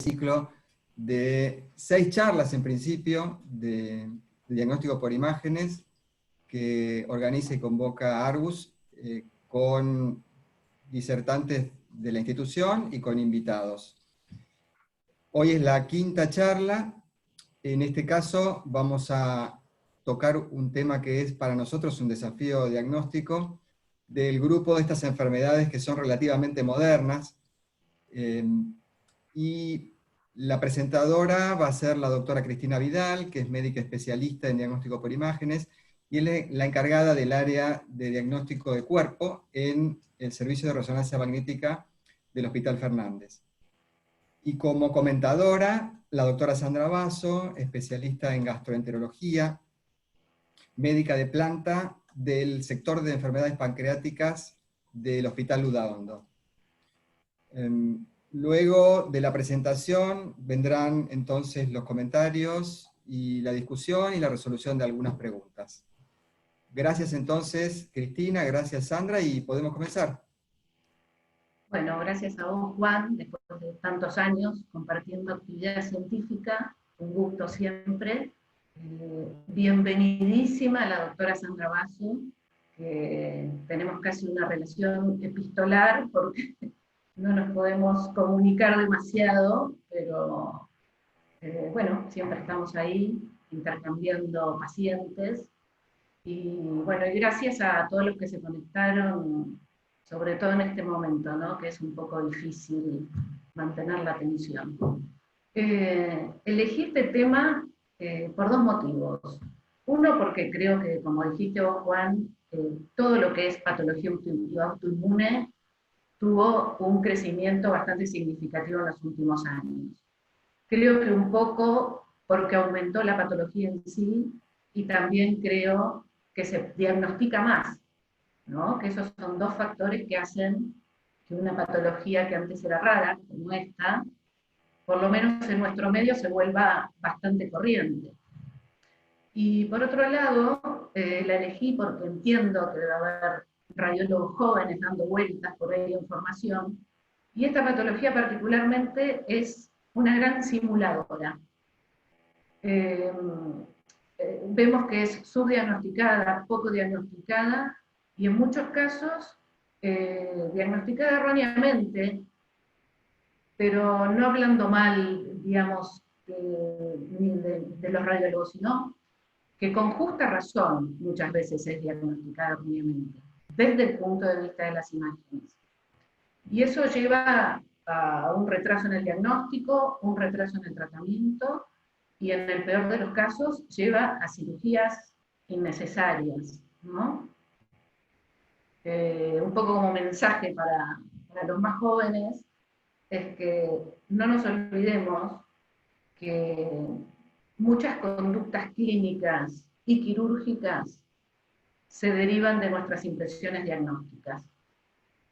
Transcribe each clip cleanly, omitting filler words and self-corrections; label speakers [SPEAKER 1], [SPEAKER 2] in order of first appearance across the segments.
[SPEAKER 1] ciclo de 6 charlas en principio de diagnóstico por imágenes que organiza y convoca Argus con disertantes de la institución y con invitados. Hoy es la 5ª charla. En este caso vamos a tocar un tema que es para nosotros un desafío diagnóstico del grupo de estas enfermedades que son relativamente modernas. Y la presentadora va a ser la doctora Cristina Vidal, que es médica especialista en diagnóstico por imágenes, y es la encargada del área de diagnóstico de cuerpo en el Servicio de Resonancia Magnética del Hospital Fernández. Y como comentadora, la doctora Sandra Basso, especialista en gastroenterología, médica de planta del sector de enfermedades pancreáticas del Hospital Ludaondo. Luego de la presentación vendrán entonces los comentarios y la discusión y la resolución de algunas preguntas. Gracias entonces, Cristina, gracias Sandra, y podemos comenzar.
[SPEAKER 2] Bueno, gracias a vos, Juan, después de tantos años compartiendo actividad científica, un gusto siempre. Bienvenidísima a la doctora Sandra Basso, que tenemos casi una relación epistolar, porque no nos podemos comunicar demasiado, pero bueno, siempre estamos ahí intercambiando pacientes. Y bueno, y gracias a todos los que se conectaron, sobre todo en este momento, ¿no? Que es un poco difícil mantener la atención. Elegí este tema por dos motivos. Uno, porque creo que, como dijiste vos, Juan, todo lo que es patología autoinmune tuvo un crecimiento bastante significativo en los últimos años. Creo que un poco porque aumentó la patología en sí, y también creo que se diagnostica más, ¿no? Que esos son dos factores que hacen que una patología que antes era rara, como esta, por lo menos en nuestro medio se vuelva bastante corriente. Y por otro lado, la elegí porque entiendo que debe haber radiólogos jóvenes dando vueltas por ahí de información, y esta patología particularmente es una gran simuladora. Vemos que es subdiagnosticada, poco diagnosticada, y en muchos casos diagnosticada erróneamente, pero no hablando mal, digamos, de los radiólogos, sino que con justa razón muchas veces es diagnosticada erróneamente, desde el punto de vista de las imágenes. Y eso lleva a un retraso en el diagnóstico, un retraso en el tratamiento, y en el peor de los casos lleva a cirugías innecesarias, ¿no? Un poco como mensaje para los más jóvenes es que no nos olvidemos que muchas conductas clínicas y quirúrgicas se derivan de nuestras impresiones diagnósticas.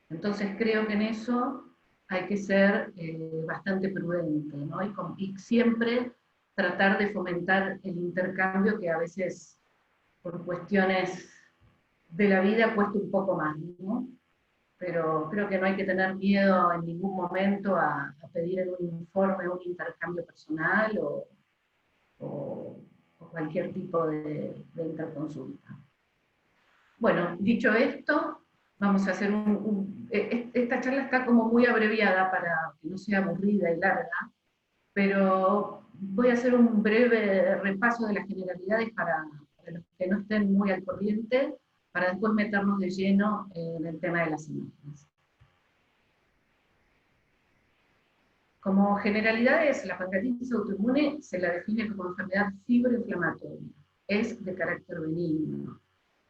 [SPEAKER 2] Entonces creo que en eso hay que ser bastante prudente, ¿no? Y siempre tratar de fomentar el intercambio, que a veces por cuestiones de la vida cuesta un poco más, ¿no? Pero creo que no hay que tener miedo en ningún momento a pedir en un informe un intercambio personal o cualquier tipo de interconsulta. Bueno, dicho esto, vamos a hacer esta charla está como muy abreviada para que no sea aburrida y larga, pero voy a hacer un breve repaso de las generalidades para los que no estén muy al corriente, para después meternos de lleno en el tema de las imágenes. Como generalidades, la pancreatitis autoinmune se la define como enfermedad fibroinflamatoria, es de carácter benigno.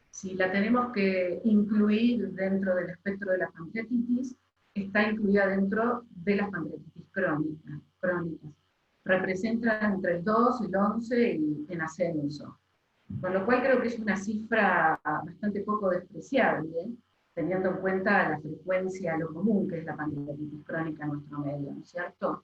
[SPEAKER 2] Si la tenemos que incluir dentro del espectro de la pancreatitis, está incluida dentro de las pancreatitis crónicas. Representa entre el 2, el 11 y en ascenso. Con lo cual creo que es una cifra bastante poco despreciable, teniendo en cuenta la frecuencia, lo común que es la pancreatitis crónica en nuestro medio, ¿no es cierto?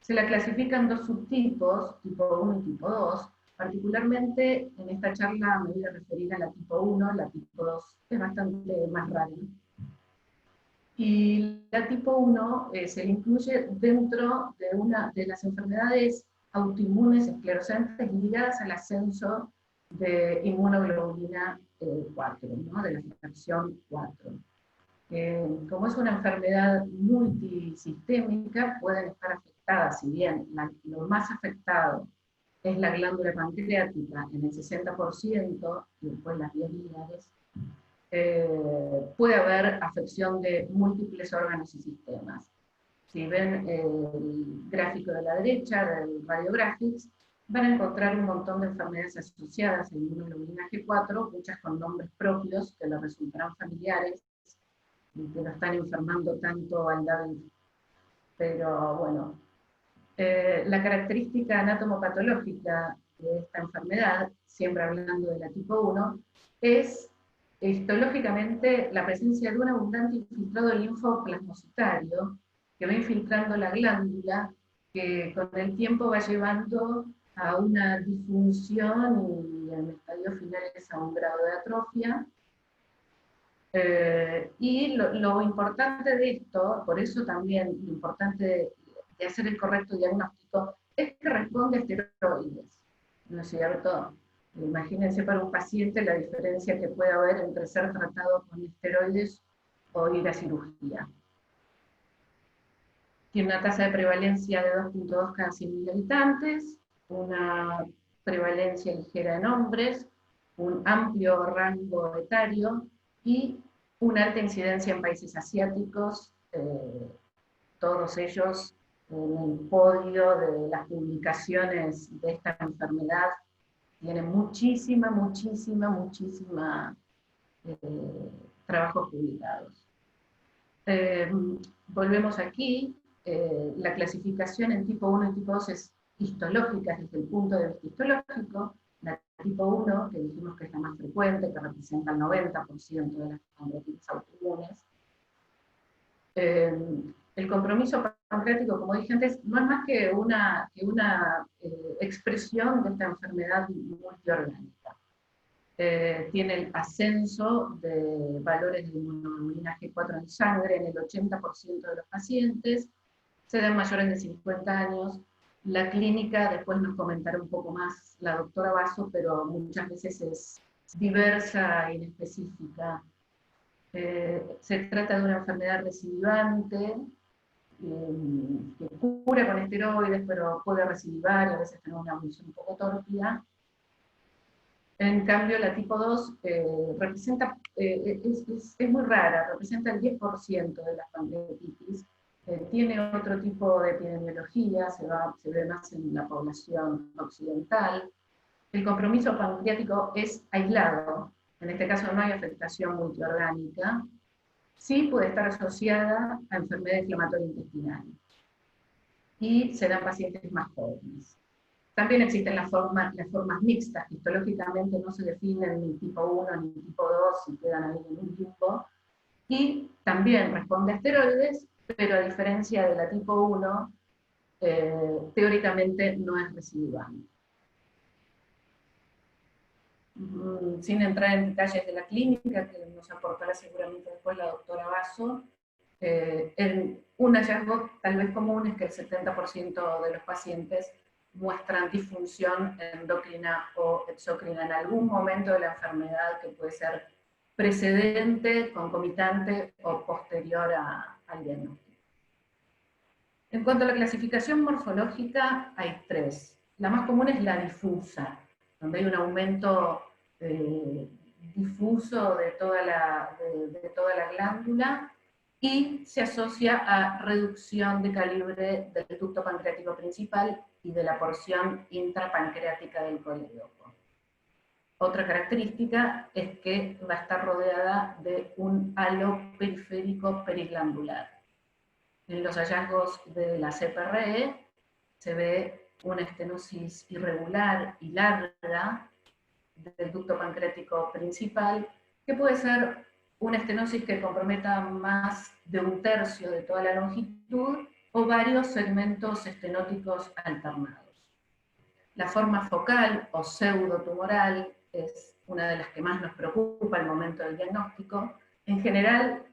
[SPEAKER 2] Se la clasifican en dos subtipos, tipo 1 y tipo 2. Particularmente en esta charla me voy a referir a la tipo 1, la tipo 2 es bastante más rara. Y la tipo 1 se le incluye dentro de una de las enfermedades autoinmunes esclerosante ligadas al ascenso de inmunoglobulina 4, ¿no? De la fracción 4. Como es una enfermedad multisistémica, pueden estar afectadas, si bien lo más afectado es la glándula pancreática en el 60%, y después las vías biliares, puede haber afección de múltiples órganos y sistemas. Si ven el gráfico de la derecha del Radiographics, van a encontrar un montón de enfermedades asociadas a inmunoglobulina G4, muchas con nombres propios que les resultarán familiares y que no están enfermando tanto al David. Pero bueno, la característica anatomopatológica de esta enfermedad, siempre hablando de la tipo 1, es histológicamente la presencia de un abundante infiltrado linfoplasmocitario que va infiltrando la glándula, que con el tiempo va llevando a una disfunción y en estadios finales a un grado de atrofia. Y lo importante de esto, por eso también lo importante de hacer el correcto diagnóstico, es que responde a esteroides, ¿no es cierto? Imagínense para un paciente la diferencia que puede haber entre ser tratado con esteroides o ir a cirugía. Tiene una tasa de prevalencia de 2.2 cada 100.000 habitantes, una prevalencia ligera en hombres, un amplio rango etario y una alta incidencia en países asiáticos, todos ellos en el podio de las publicaciones de esta enfermedad. Tienen muchísima trabajos publicados. Volvemos aquí, la clasificación en tipo 1 y tipo 2 es histológica desde el punto de vista histológico. La tipo 1, que dijimos que es la más frecuente, que representa el 90% de las pancreatitis autoinmunes. El compromiso pancreático, como dije antes, no es más que una expresión de esta enfermedad multiorgánica. Tiene el ascenso de valores de inmunoglobulina G4 en sangre en el 80% de los pacientes, se dan mayores de 50 años. La clínica, después nos comentará un poco más la doctora Basso, pero muchas veces es diversa e inespecífica. Se trata de una enfermedad recidivante, que cura con esteroides, pero puede recidivar y a veces tener una evolución un poco tórpida. En cambio, la tipo 2 representa, es muy rara, representa el 10% de las pancreatitis. Tiene otro tipo de epidemiología, se ve más en la población occidental. El compromiso pancreático es aislado, en este caso no hay afectación multiorgánica. Sí puede estar asociada a enfermedad inflamatoria intestinal. Y se dan pacientes más jóvenes. También existen las formas mixtas, que histológicamente no se definen ni tipo 1 ni tipo 2 y quedan ahí en un limbo. Y también responde a esteroides, pero a diferencia de la tipo 1, teóricamente no es recidivante. Sin entrar en detalles de la clínica, que nos aportará seguramente después la doctora Basso, un hallazgo tal vez común es que el 70% de los pacientes muestran disfunción endocrina o exocrina en algún momento de la enfermedad, que puede ser precedente, concomitante o posterior al diagnóstico. En cuanto a la clasificación morfológica, hay tres. La más común es la difusa, donde hay un aumento difuso de toda la glándula, y se asocia a reducción de calibre del ducto pancreático principal y de la porción intrapancreática del colédoco. Otra característica es que va a estar rodeada de un halo periférico periglandular. En los hallazgos de la CPRE se ve una estenosis irregular y larga del ducto pancreático principal, que puede ser una estenosis que comprometa más de un tercio de toda la longitud o varios segmentos estenóticos alternados. La forma focal o pseudotumoral es una de las que más nos preocupa al momento del diagnóstico. En general,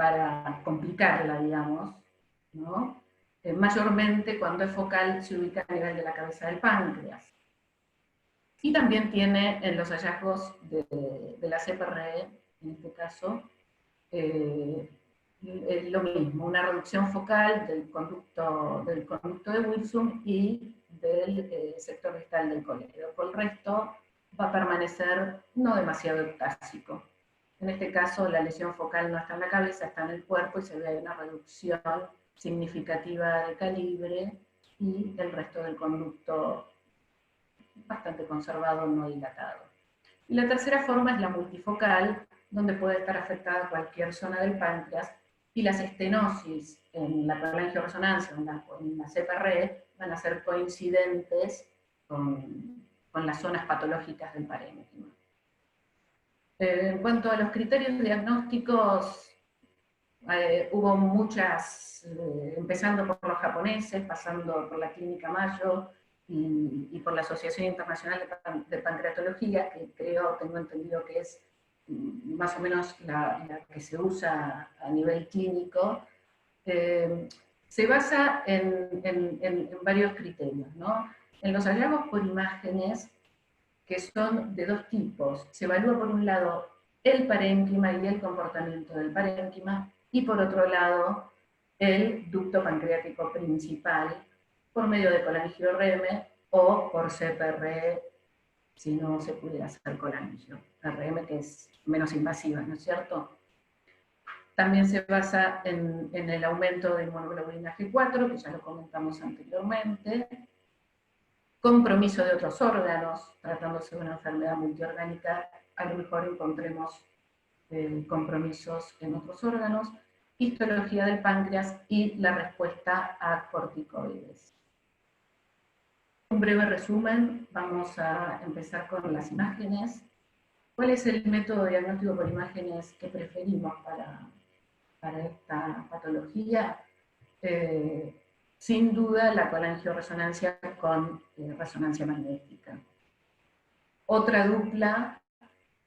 [SPEAKER 2] para complicarla, digamos, ¿no? Mayormente cuando es focal se ubica a nivel de la cabeza del páncreas. Y también tiene en los hallazgos de la CPRE, en este caso, lo mismo, una reducción focal del conducto de Wilson y del sector distal del colédoco. Por el resto va a permanecer no demasiado eutásico. En este caso, la lesión focal no está en la cabeza, está en el cuerpo y se ve una reducción significativa de calibre y el resto del conducto bastante conservado, no dilatado. Y la tercera forma es la multifocal, donde puede estar afectada cualquier zona del páncreas, y las estenosis en la colangioresonancia o en la CPRE van a ser coincidentes con las zonas patológicas del parénquima. En cuanto a los criterios diagnósticos, hubo muchas, empezando por los japoneses, pasando por la Clínica Mayo y por la Asociación Internacional de Pancreatología, que tengo entendido que es más o menos la que se usa a nivel clínico. Se basa en varios criterios, ¿no? En los hallazgos por imágenes, que son de dos tipos. Se evalúa por un lado el parénquima y el comportamiento del parénquima, y por otro lado el ducto pancreático principal por medio de colangio-RM o por CPR si no se pudiera hacer colangio. RM que es menos invasiva, ¿no es cierto? También se basa en el aumento de inmunoglobulina G4, que ya lo comentamos anteriormente, compromiso de otros órganos, tratándose de una enfermedad multiorgánica, a lo mejor encontremos compromisos en otros órganos, histología del páncreas y la respuesta a corticoides. Un breve resumen, vamos a empezar con las imágenes. ¿Cuál es el método diagnóstico por imágenes que preferimos para esta patología? Sin duda la colangioresonancia con resonancia magnética. Otra dupla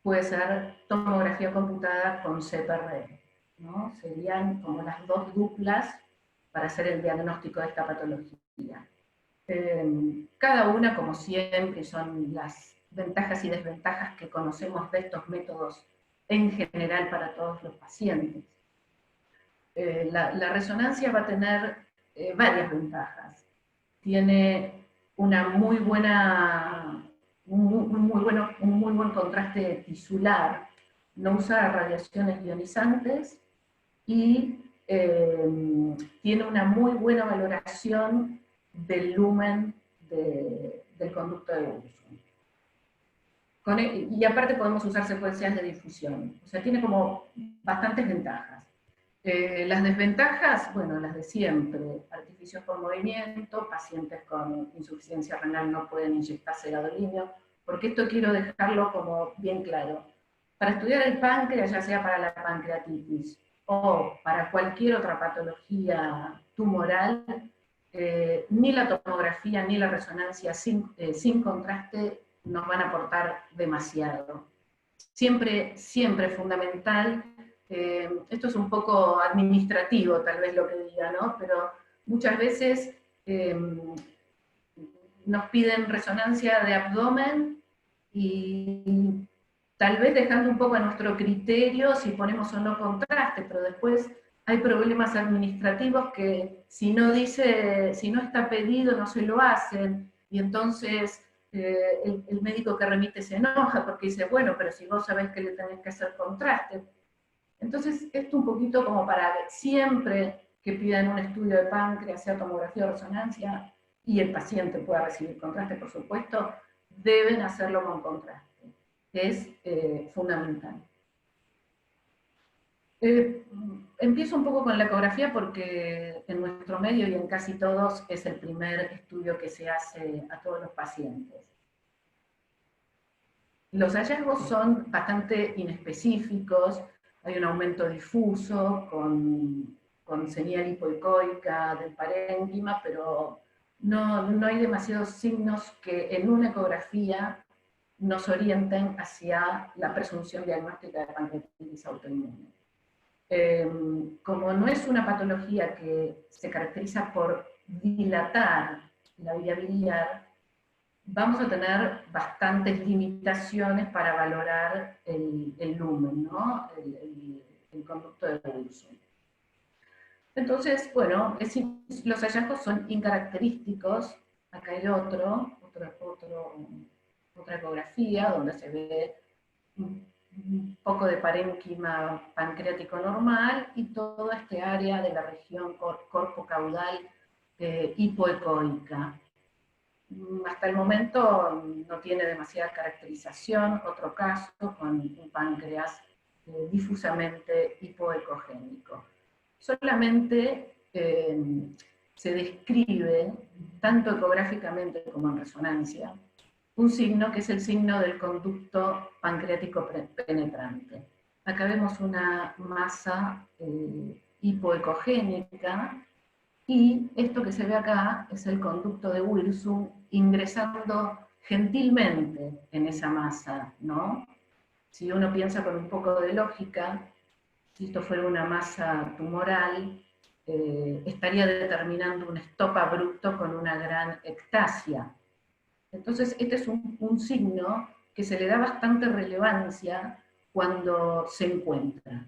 [SPEAKER 2] puede ser tomografía computada con CPR, ¿no? Serían como las dos duplas para hacer el diagnóstico de esta patología. Cada una, como siempre, son las ventajas y desventajas que conocemos de estos métodos en general para todos los pacientes. La resonancia va a tener varias ventajas. Tiene una muy buena, un muy buen contraste tisular, no usa radiaciones ionizantes y tiene una muy buena valoración del lumen del conducto de Wilson. Y aparte podemos usar secuencias de difusión. O sea, tiene como bastantes ventajas. Las desventajas, bueno, las de siempre. Artificios por movimiento, pacientes con insuficiencia renal no pueden inyectarse gadolíneo, porque esto quiero dejarlo como bien claro. Para estudiar el páncreas, ya sea para la pancreatitis o para cualquier otra patología tumoral, ni la tomografía ni la resonancia sin contraste nos van a aportar demasiado. Siempre es fundamental. Esto es un poco administrativo, tal vez lo que diga, ¿no? Pero muchas veces nos piden resonancia de abdomen y tal vez dejando un poco a nuestro criterio si ponemos o no contraste, pero después hay problemas administrativos que si no está pedido no se lo hacen, y entonces el médico que remite se enoja porque dice, bueno, pero si vos sabés que le tenés que hacer contraste. Entonces, esto un poquito como para siempre que pidan un estudio de páncreas, sea tomografía o resonancia, y el paciente pueda recibir contraste, por supuesto, deben hacerlo con contraste. Es fundamental. Empiezo un poco con la ecografía porque en nuestro medio y en casi todos es el primer estudio que se hace a todos los pacientes. Los hallazgos son bastante inespecíficos, hay un aumento difuso con señal hipoecoica del parénquima, pero no hay demasiados signos que en una ecografía nos orienten hacia la presunción diagnóstica de pancreatitis autoinmune. como no es una patología que se caracteriza por dilatar la vía biliar, vamos a tener bastantes limitaciones para valorar el lumen, ¿no? el conducto de Wilson. Entonces, bueno, los hallazgos son incaracterísticos. Acá hay otra ecografía donde se ve un poco de parénquima pancreático normal y toda este área de la región corpo caudal hipoecoica. Hasta el momento no tiene demasiada caracterización. Otro caso con un páncreas difusamente hipoecogénico. Solamente se describe, tanto ecográficamente como en resonancia, un signo que es el signo del conducto pancreático penetrante. Acá vemos una masa hipoecogénica, y esto que se ve acá es el conducto de Wilson ingresando gentilmente en esa masa, ¿no? Si uno piensa con un poco de lógica, si esto fuera una masa tumoral, estaría determinando un stop abrupto con una gran ectasia. Entonces, este es un signo que se le da bastante relevancia cuando se encuentra.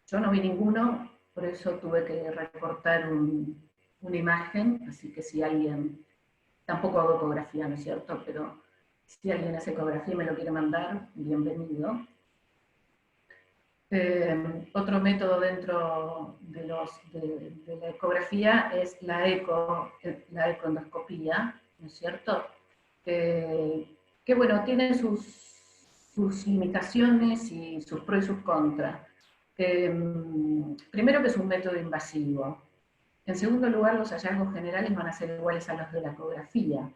[SPEAKER 2] Yo no vi ninguno, por eso tuve que recortar una imagen, así que si alguien, tampoco hago ecografía, ¿no es cierto? Pero si alguien hace ecografía y me lo quiere mandar, bienvenido. Otro método dentro de la ecografía es la ecoendoscopía, ¿no es cierto? Que bueno, tiene sus limitaciones y sus pros y sus contras. Primero que es un método invasivo. En segundo lugar, los hallazgos generales van a ser iguales a los de la ecografía.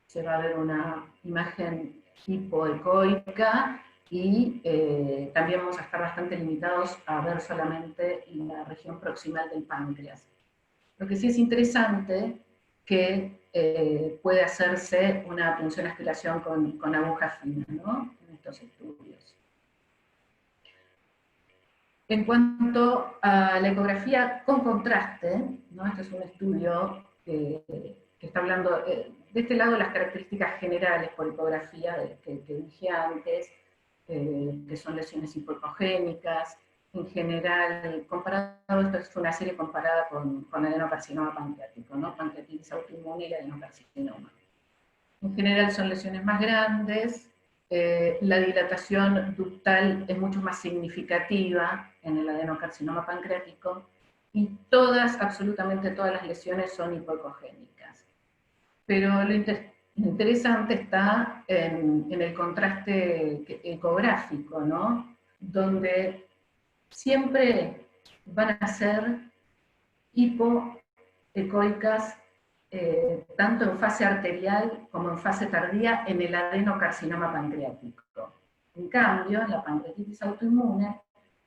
[SPEAKER 2] Se va a ver una imagen hipoecoica y también vamos a estar bastante limitados a ver solamente la región proximal del páncreas. Lo que sí es interesante que puede hacerse una punción de aspiración con aguja fina, ¿no? En estos estudios. En cuanto a la ecografía con contraste, ¿no? Este es un estudio que está hablando, de este lado, las características generales por ecografía que dije antes, que son lesiones hipoecogénicas. En general, comparado, esto es una serie comparada con adenocarcinoma pancreático, ¿no? Pancreatitis autoinmune y adenocarcinoma. En general son lesiones más grandes, la dilatación ductal es mucho más significativa en el adenocarcinoma pancreático, y absolutamente todas las lesiones son hipoecogénicas. Pero lo interesante está en el contraste ecográfico, ¿no? Donde siempre van a ser hipoecoicas, tanto en fase arterial como en fase tardía en el adenocarcinoma pancreático. En cambio, en la pancreatitis autoinmune,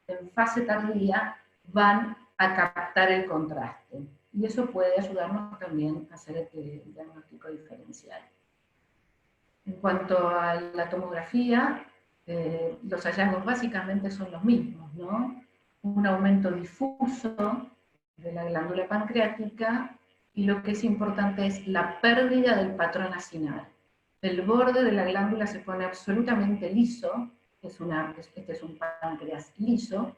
[SPEAKER 2] en fase tardía van a captar el contraste. Y eso puede ayudarnos también a hacer el diagnóstico diferencial. En cuanto a la tomografía, los hallazgos básicamente son los mismos, ¿no? Un aumento difuso de la glándula pancreática, y lo que es importante es la pérdida del patrón acinar. El borde de la glándula se pone absolutamente liso, este es un páncreas liso,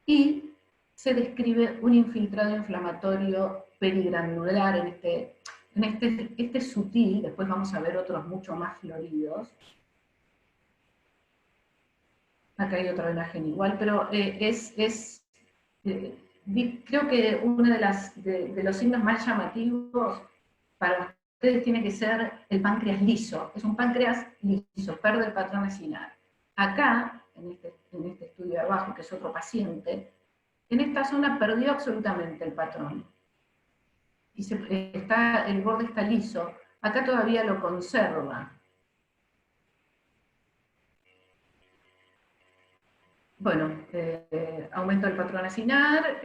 [SPEAKER 2] y se describe un infiltrado inflamatorio periglandular este es sutil, después vamos a ver otros mucho más floridos. Acá hay otra imagen igual, pero creo que uno de los signos más llamativos para ustedes tiene que ser el páncreas liso. Es un páncreas liso, pierde el patrón acinar. Acá, en este estudio de abajo, que es otro paciente, en esta zona perdió absolutamente el patrón. Y el borde está liso. Acá todavía lo conserva. Bueno, aumento del patrón acinar,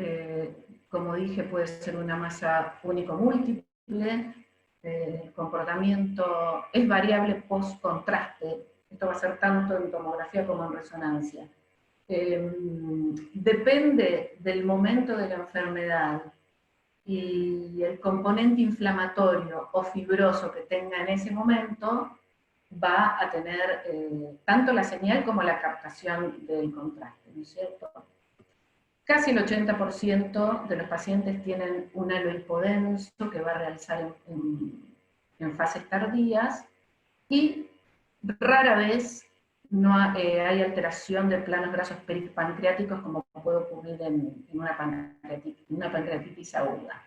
[SPEAKER 2] como dije, puede ser una masa único-múltiple, el comportamiento es variable post-contraste, esto va a ser tanto en tomografía como en resonancia. depende del momento de la enfermedad y el componente inflamatorio o fibroso que tenga en ese momento, va a tener tanto la señal como la captación del contraste, ¿no es cierto? Casi el 80% de los pacientes tienen un halo hipodenso que va a realizar en fases tardías, y rara vez hay alteración de planos grasos pancreáticos como puede ocurrir en una pancreatitis aguda.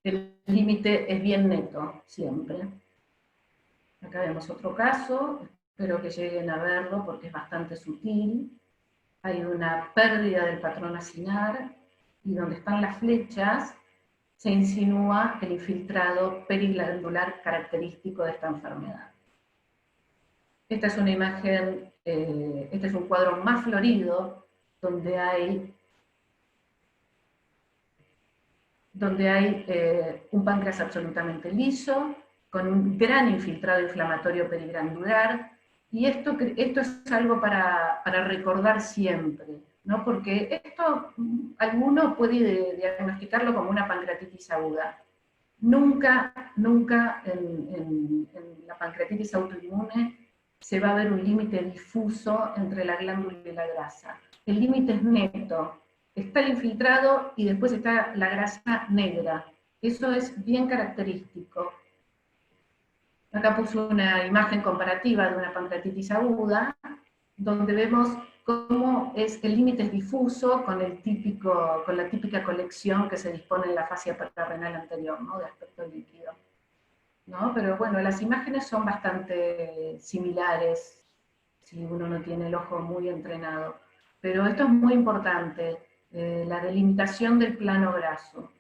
[SPEAKER 2] El límite es bien neto, siempre. Acá vemos otro caso, espero que lleguen a verlo porque es bastante sutil. Hay una pérdida del patrón acinar, y donde están las flechas se insinúa el infiltrado periglandular característico de esta enfermedad. Esta es una imagen, este es un cuadro más florido, donde hay un páncreas absolutamente liso, con un gran infiltrado inflamatorio periglandular, y esto es algo para recordar siempre, ¿no? Porque esto alguno puede diagnosticarlo como una pancreatitis aguda. Nunca en la pancreatitis autoinmune se va a ver un límite difuso entre la glándula y la grasa. El límite es neto. Está el infiltrado y después está la grasa negra. Eso es bien característico. Acá puse una imagen comparativa de una pancreatitis aguda, donde vemos cómo el límite es difuso con la típica colección que se dispone en la fascia suprarrenal anterior, ¿no? De aspecto líquido, ¿no? Pero bueno, las imágenes son bastante similares si uno no tiene el ojo muy entrenado. Pero esto es muy importante, la delimitación del plano graso.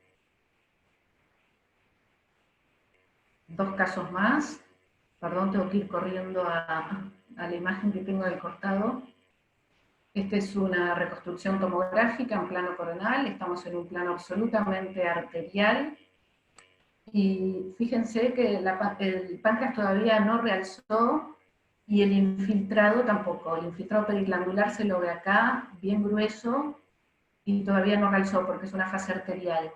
[SPEAKER 2] Dos casos más. Perdón, tengo que ir corriendo a la imagen que tengo del costado. Esta es una reconstrucción tomográfica en plano coronal. Estamos en un plano absolutamente arterial. Y fíjense que el páncreas todavía no realzó, y el infiltrado tampoco. El infiltrado periglandular se lo ve acá, bien grueso, y todavía no realzó porque es una fase arterial.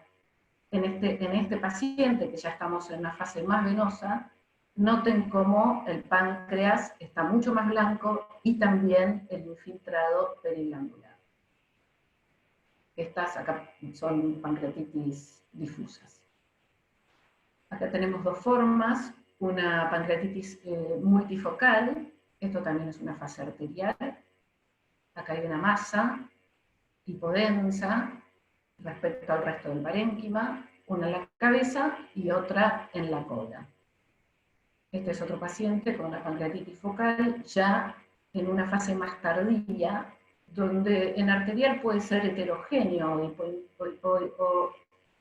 [SPEAKER 2] En este paciente, que ya estamos en una fase más venosa, noten cómo el páncreas está mucho más blanco y también el infiltrado periglandular. Estas acá son pancreatitis difusas. Acá tenemos dos formas, una pancreatitis multifocal, esto también es una fase arterial. Acá hay una masa hipodensa respecto al resto del parénquima, una en la cabeza y otra en la cola. Este es otro paciente con una pancreatitis focal, ya en una fase más tardía, donde en arterial puede ser heterogéneo o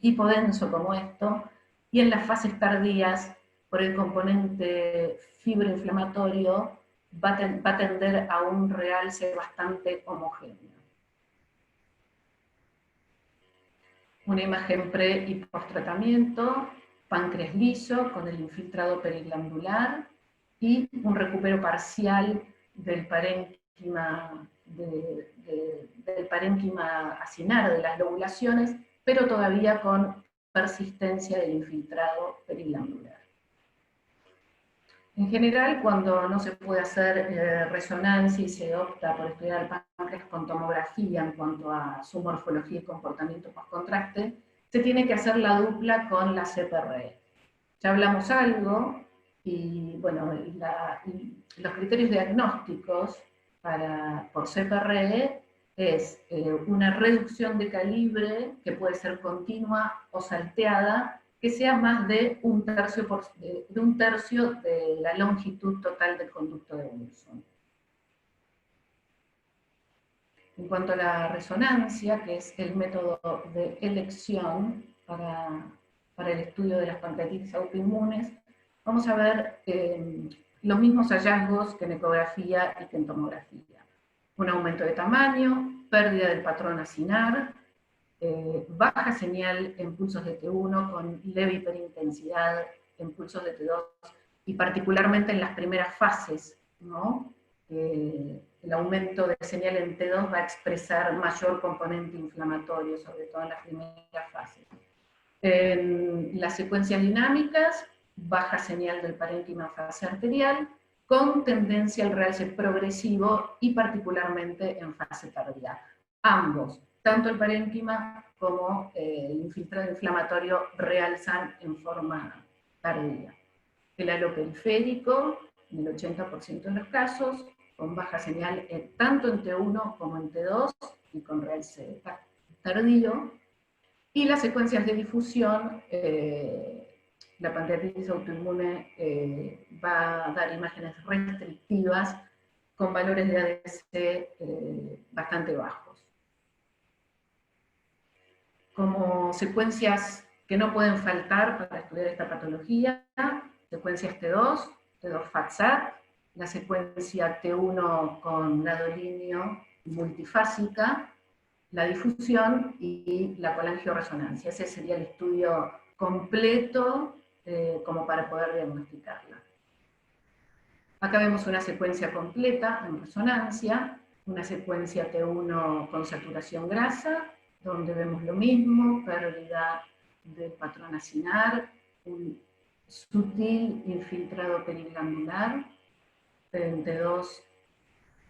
[SPEAKER 2] hipodenso como esto, y en las fases tardías, por el componente fibroinflamatorio, va a tender a un realce bastante homogéneo. Una imagen pre y post tratamiento, páncreas liso con el infiltrado periglandular y un recupero parcial del parénquima, del parénquima acinar, de las lobulaciones, pero todavía con persistencia del infiltrado periglandular. En general, cuando no se puede hacer resonancia y se opta por estudiar el páncreas con tomografía en cuanto a su morfología y comportamiento post-contraste, se tiene que hacer la dupla con la CPRE. Ya hablamos algo, y bueno, los criterios diagnósticos por CPRE es una reducción de calibre que puede ser continua o salteada, que sea más de un tercio de la longitud total del conducto de Wilson. En cuanto a la resonancia, que es el método de elección para el estudio de las pancreatitis autoinmunes, vamos a ver los mismos hallazgos que en ecografía y que en tomografía. Un aumento de tamaño, pérdida del patrón acinar, baja señal en pulsos de T1 con leve hiperintensidad en pulsos de T2, y particularmente en las primeras fases, ¿no? el aumento de señal en T2 va a expresar mayor componente inflamatorio, sobre todo en las primeras fases. En las secuencias dinámicas, baja señal del parénquima en fase arterial, con tendencia al realce progresivo y particularmente en fase tardía. Ambos, tanto el parénquima como el infiltrado inflamatorio, realzan en forma tardía. El halo periférico, en el 80% de los casos, con baja señal tanto en T1 como en T2 y con realce tardío. Y las secuencias de difusión, la pancreatitis autoinmune va a dar imágenes restrictivas con valores de ADC bastante bajos. Como secuencias que no pueden faltar para estudiar esta patología, secuencias T2, T2-FATSAT, la secuencia T1 con gadolinio multifásica, la difusión y la colangioresonancia. Ese sería el estudio completo como para poder diagnosticarla. Acá vemos una secuencia completa en resonancia, una secuencia T1 con saturación grasa, donde vemos lo mismo, pérdida del patrón acinar, un sutil infiltrado periglandular, en T2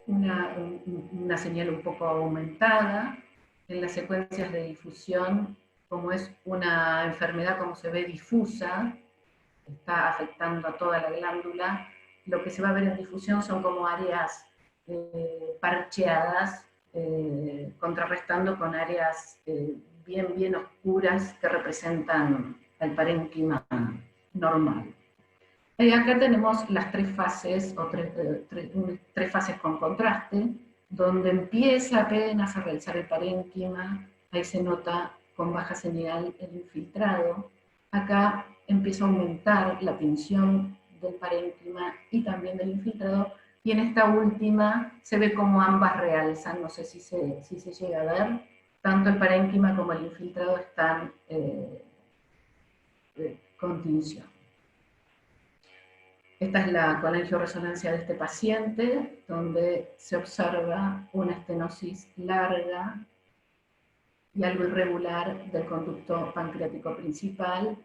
[SPEAKER 2] una señal un poco aumentada. En las secuencias de difusión, como es una enfermedad, como se ve, difusa, está afectando a toda la glándula, lo que se va a ver en difusión son como áreas parcheadas, contrarrestando con áreas bien oscuras que representan el parénquima normal. Acá tenemos las tres fases, o tres fases con contraste, donde empieza apenas a realizar el parénquima, ahí se nota con baja señal el infiltrado. Acá empieza a aumentar la tensión del parénquima y también del infiltrado, y en esta última se ve como ambas realzan, no sé si se llega a ver, tanto el parénquima como el infiltrado están con tensión. Esta es la colangioresonancia de este paciente, donde se observa una estenosis larga y algo irregular del conducto pancreático principal.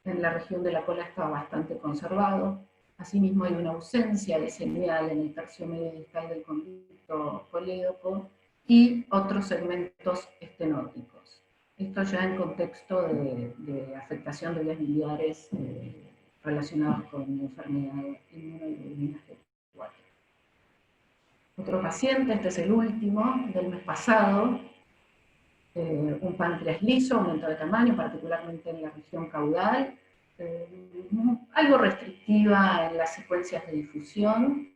[SPEAKER 2] En la región de la cola está bastante conservado. Asimismo hay una ausencia de señal en el tercio medio distal del conducto colédoco y otros segmentos estenóticos. Esto ya en contexto de afectación de vías biliares relacionados con enfermedad inmunoglobulina G4. Otro paciente, este es el último, del mes pasado, un páncreas liso, aumento de tamaño, particularmente en la región caudal, algo restrictiva en las secuencias de difusión.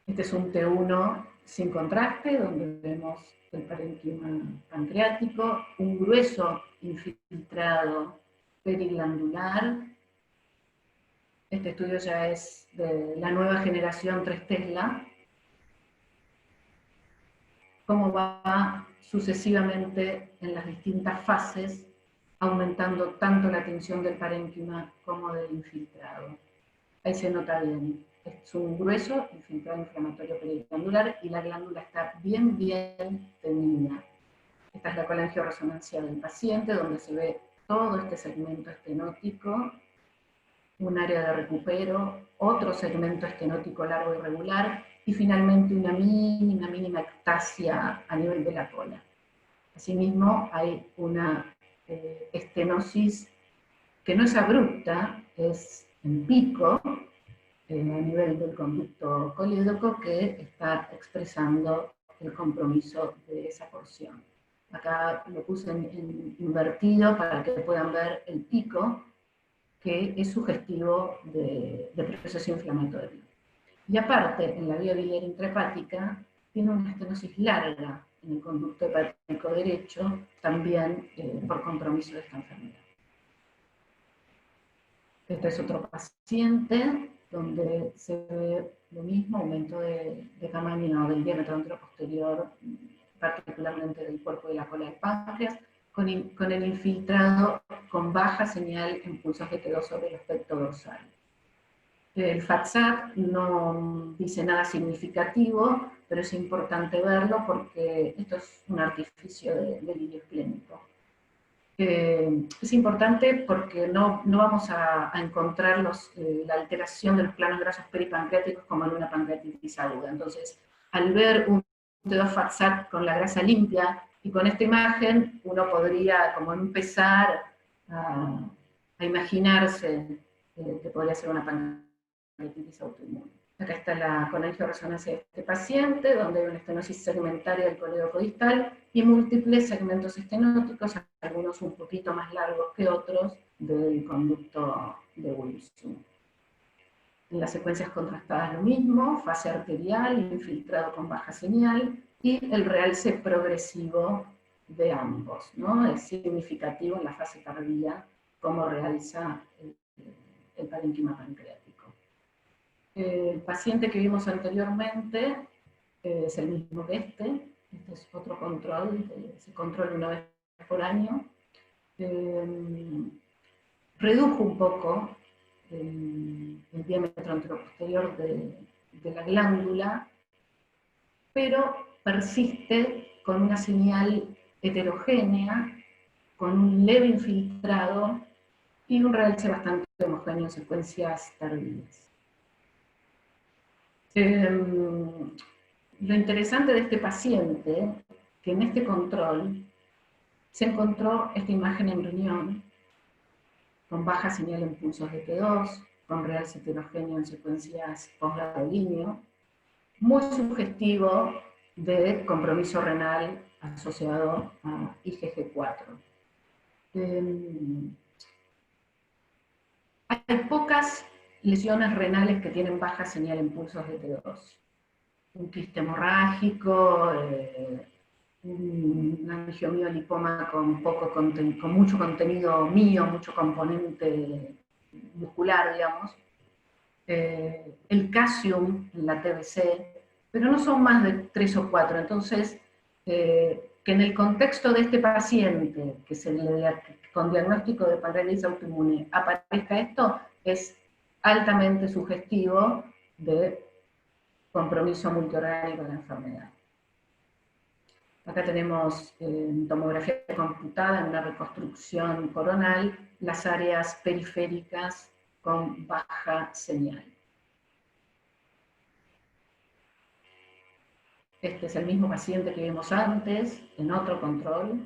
[SPEAKER 2] Este es un T1 sin contraste, donde vemos el parénquima pancreático, un grueso infiltrado periglandular. Este estudio ya es de la nueva generación 3 Tesla. Cómo va sucesivamente en las distintas fases, aumentando tanto la tensión del parénquima como del infiltrado. Ahí se nota bien. Es un grueso infiltrado inflamatorio periglandular y la glándula está bien tenida. Esta es la colangioresonancia del paciente, donde se ve todo este segmento estenótico, un área de recupero, otro segmento estenótico largo y regular, y finalmente una mínima ectasia a nivel de la cola. Asimismo, hay una estenosis que no es abrupta, es en pico, a nivel del conducto colédoco, que está expresando el compromiso de esa porción. Acá lo puse en invertido para que puedan ver el pico, que es sugestivo de proceso inflamatorio. Y aparte, en la vía biliar intrahepática, tiene una estenosis larga en el conducto hepático derecho, también por compromiso de esta enfermedad. Este es otro paciente, donde se ve lo mismo, aumento de tamaño del diámetro anteroposterior, particularmente del cuerpo de la cola del páncreas, con el infiltrado con baja señal en pulsos de T2 sobre el aspecto dorsal. El FATSAT no dice nada significativo, pero es importante verlo porque esto es un artificio de ilirio esplénico. Es importante porque no vamos a encontrar la alteración de los planos grasos peripancreáticos como en una pancreatitis aguda. Entonces, al ver un T2 FATSAT con la grasa limpia y con esta imagen, uno podría como empezar a imaginarse que podría ser una pancreatitis autoinmune. Acá está la colangioresonancia de este paciente, donde hay una estenosis segmentaria del colédoco distal y múltiples segmentos estenóticos, algunos un poquito más largos que otros, del conducto de Wilson. En las secuencias contrastadas lo mismo, fase arterial, infiltrado con baja señal, y el realce progresivo de ambos, ¿no? Es significativo en la fase tardía cómo realza el parénquima pancreático. El paciente que vimos anteriormente es el mismo que este es otro control, se controla una vez por año. Redujo un poco el diámetro anteroposterior de la glándula, pero persiste con una señal heterogénea, con un leve infiltrado y un realce bastante homogéneo en secuencias tardías. Lo interesante de este paciente, que en este control se encontró esta imagen en riñón, con baja señal en pulsos de T2, con realce heterogéneo en secuencias postgadolinio, muy sugestivo de compromiso renal asociado a IgG4. Hay pocas lesiones renales que tienen baja señal en pulsos de T2. Un quiste hemorrágico, un angiomiolipoma con mucho contenido mío, mucho componente muscular, digamos. El calcium en la TBC, pero no son más de 3 o 4. Entonces, que en el contexto de este paciente, con diagnóstico de pancreatitis autoinmune, aparezca esto, es altamente sugestivo de compromiso multiorgánico de la enfermedad. Acá tenemos tomografía computada en una reconstrucción coronal, las áreas periféricas con baja señal. Este es el mismo paciente que vimos antes, en otro control,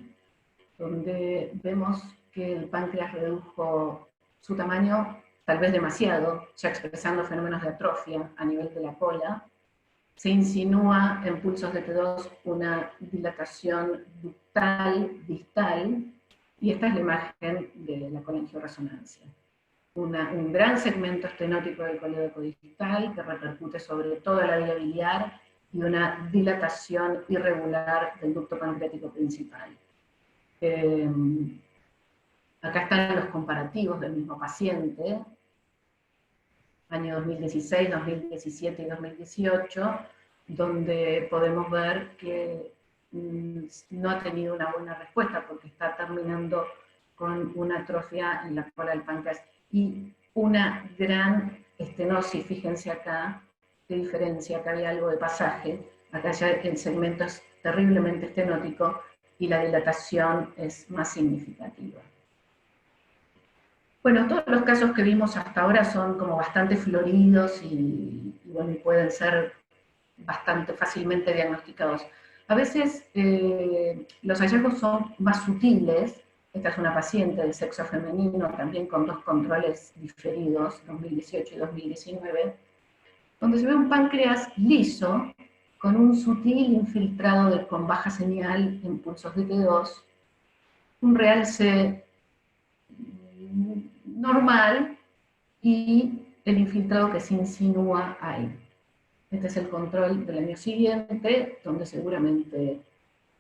[SPEAKER 2] donde vemos que el páncreas redujo su tamaño, tal vez demasiado, ya expresando fenómenos de atrofia a nivel de la cola. Se insinúa en pulsos de T2 una dilatación ductal, distal, y esta es la imagen de la colangioresonancia. Un gran segmento estenótico del colédoco distal que repercute sobre toda la vía biliar y una dilatación irregular del ducto pancreático principal. Acá están los comparativos del mismo paciente, año 2016, 2017 y 2018, donde podemos ver que no ha tenido una buena respuesta porque está terminando con una atrofia en la cola del páncreas y una gran estenosis. Fíjense acá qué diferencia, acá había algo de pasaje, acá ya el segmento es terriblemente estenótico y la dilatación es más significativa. Bueno, todos los casos que vimos hasta ahora son como bastante floridos y bueno, pueden ser bastante fácilmente diagnosticados. A veces los hallazgos son más sutiles. Esta es una paciente de sexo femenino, también con 2 controles diferidos, 2018 y 2019, donde se ve un páncreas liso, con un sutil infiltrado con baja señal en pulsos de T2, un realce normal y el infiltrado que se insinúa ahí. Este es el control del año siguiente, donde seguramente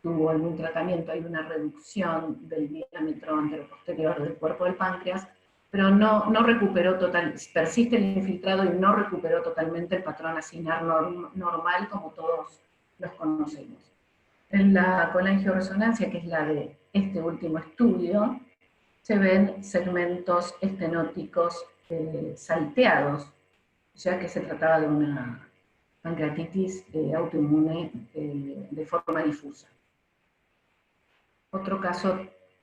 [SPEAKER 2] tuvo algún tratamiento, hay una reducción del diámetro anteroposterior del cuerpo del páncreas, pero no recuperó persiste el infiltrado y no recuperó totalmente el patrón acinar normal como todos los conocemos. En la colangioresonancia, que es la de este último estudio, se ven segmentos estenóticos salteados, o sea que se trataba de una pancreatitis autoinmune de forma difusa. Otro caso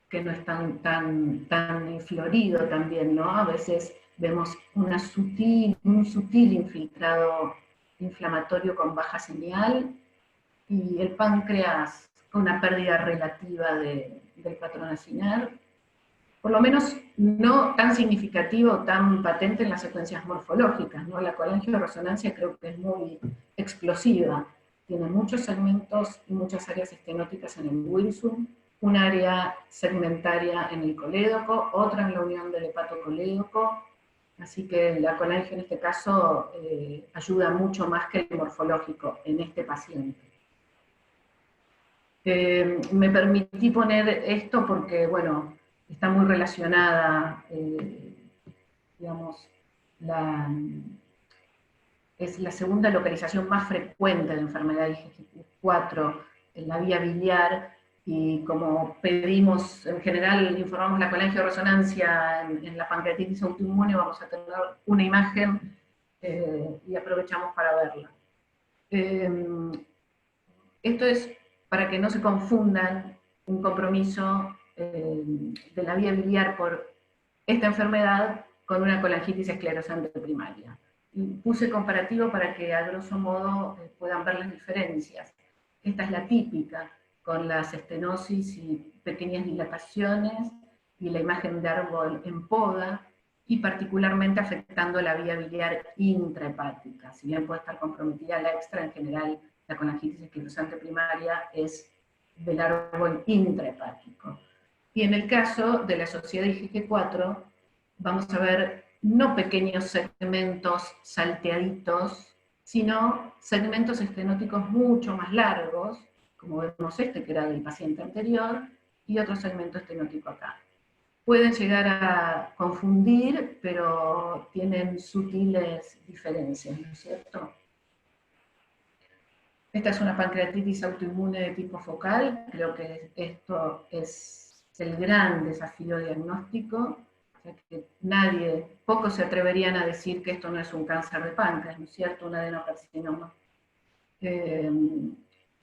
[SPEAKER 2] que no es tan florido también, ¿no? A veces vemos un sutil infiltrado inflamatorio con baja señal y el páncreas con una pérdida relativa del patrón acinar, por lo menos no tan significativo o tan patente en las secuencias morfológicas, ¿no? La colangioresonancia creo que es muy explosiva, tiene muchos segmentos y muchas áreas estenóticas en el Wilson, un área segmentaria en el colédoco, otra en la unión del hepatocolédoco, así que la colangio en este caso ayuda mucho más que el morfológico en este paciente. Me permití poner esto porque, bueno, está muy relacionada, digamos, es la segunda localización más frecuente de enfermedad de IgG4 en la vía biliar, y como pedimos, en general informamos la colangioresonancia en la pancreatitis autoinmune, vamos a tener una imagen y aprovechamos para verla. Esto es para que no se confundan un compromiso de la vía biliar por esta enfermedad con una colangitis esclerosante primaria. Y puse comparativo para que a grosso modo puedan ver las diferencias. Esta es la típica, con las estenosis y pequeñas dilataciones, y la imagen de árbol en poda, y particularmente afectando la vía biliar intrahepática. Si bien puede estar comprometida la extra, en general la colangitis esclerosante primaria es del árbol intrahepático. Y en el caso de la sociedad IgG4, vamos a ver no pequeños segmentos salteaditos, sino segmentos estenóticos mucho más largos, como vemos este que era del paciente anterior, y otro segmento estenótico acá. Pueden llegar a confundir, pero tienen sutiles diferencias, ¿no es cierto? Esta es una pancreatitis autoinmune de tipo focal. Creo que esto es el gran desafío diagnóstico. O sea que pocos se atreverían a decir que esto no es un cáncer de páncreas, ¿no es cierto? Un adenocarcinoma.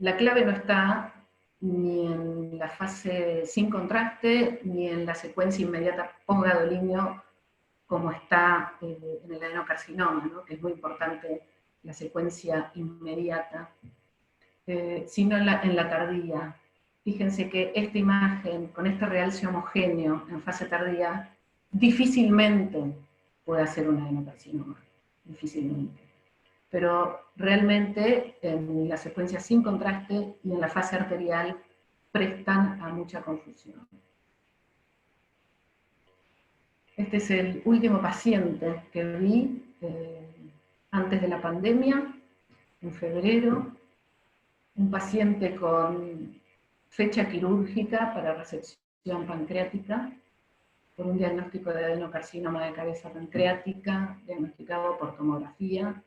[SPEAKER 2] La clave no está ni en la fase sin contraste, ni en la secuencia inmediata post-gadolinio, como está en el adenocarcinoma, ¿no? Que es muy importante la secuencia inmediata. Sino en la tardía. Fíjense que esta imagen, con este realce homogéneo en fase tardía, difícilmente puede hacer un adenocarcinoma, difícilmente. Pero realmente en la secuencia sin contraste y en la fase arterial prestan a mucha confusión. Este es el último paciente que vi antes de la pandemia, en febrero. Un paciente con fecha quirúrgica para resección pancreática, por un diagnóstico de adenocarcinoma de cabeza pancreática, diagnosticado por tomografía.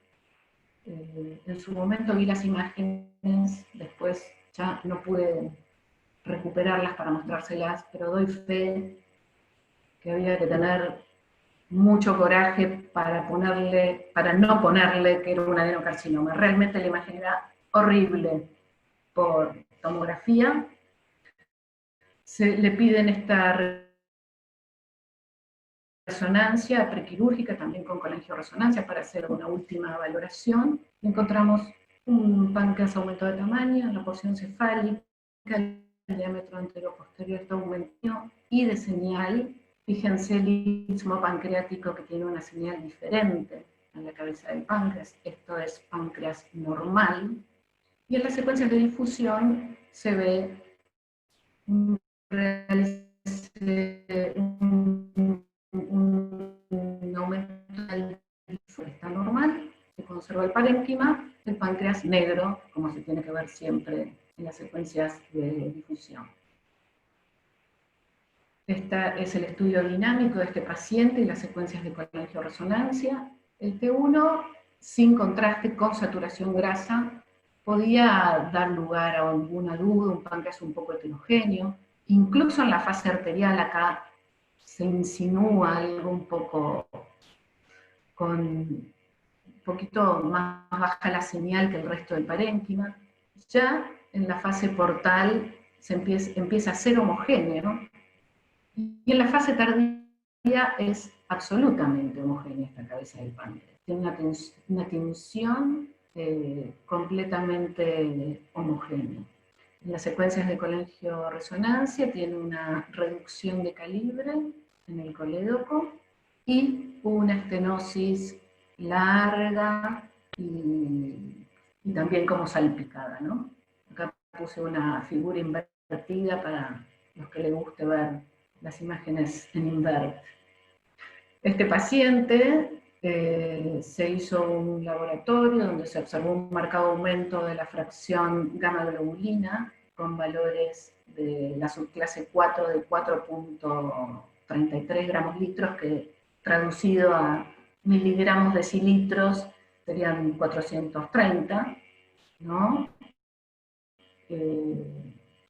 [SPEAKER 2] En su momento vi las imágenes, después ya no pude recuperarlas para mostrárselas, pero doy fe que había que tener mucho coraje para no ponerle que era un adenocarcinoma. Realmente la imagen era horrible por tomografía. Le piden esta resonancia prequirúrgica, también con colangioresonancia, para hacer una última valoración. Encontramos un páncreas aumento de tamaño, la porción cefálica, el diámetro anteroposterior está aumentado, y de señal, fíjense el istmo pancreático que tiene una señal diferente en la cabeza del páncreas. Esto es páncreas normal. Y en las secuencias de difusión se ve un aumento del está normal, se conserva el parénquima, el páncreas negro, como se tiene que ver siempre en las secuencias de difusión. Este es el estudio dinámico de este paciente y las secuencias de colangioresonancia. El T1, sin contraste, con saturación grasa, podía dar lugar a alguna duda, un páncreas un poco heterogéneo. Incluso en la fase arterial acá se insinúa algo un poco con poquito más baja la señal que el resto del parénquima. Ya en la fase portal se empieza a ser homogéneo, y en la fase tardía es absolutamente homogénea esta cabeza del páncreas. Tiene una tensión completamente homogénea. En las secuencias de colegio-resonancia tiene una reducción de calibre en el colédoco y una estenosis larga y también como salpicada, ¿no? Acá puse una figura invertida para los que les guste ver las imágenes en invert. Este paciente se hizo un laboratorio donde se observó un marcado aumento de la fracción gamma globulina con valores de la subclase 4 de 4.33 gramos litros, que traducido a miligramos decilitros serían 430, ¿no?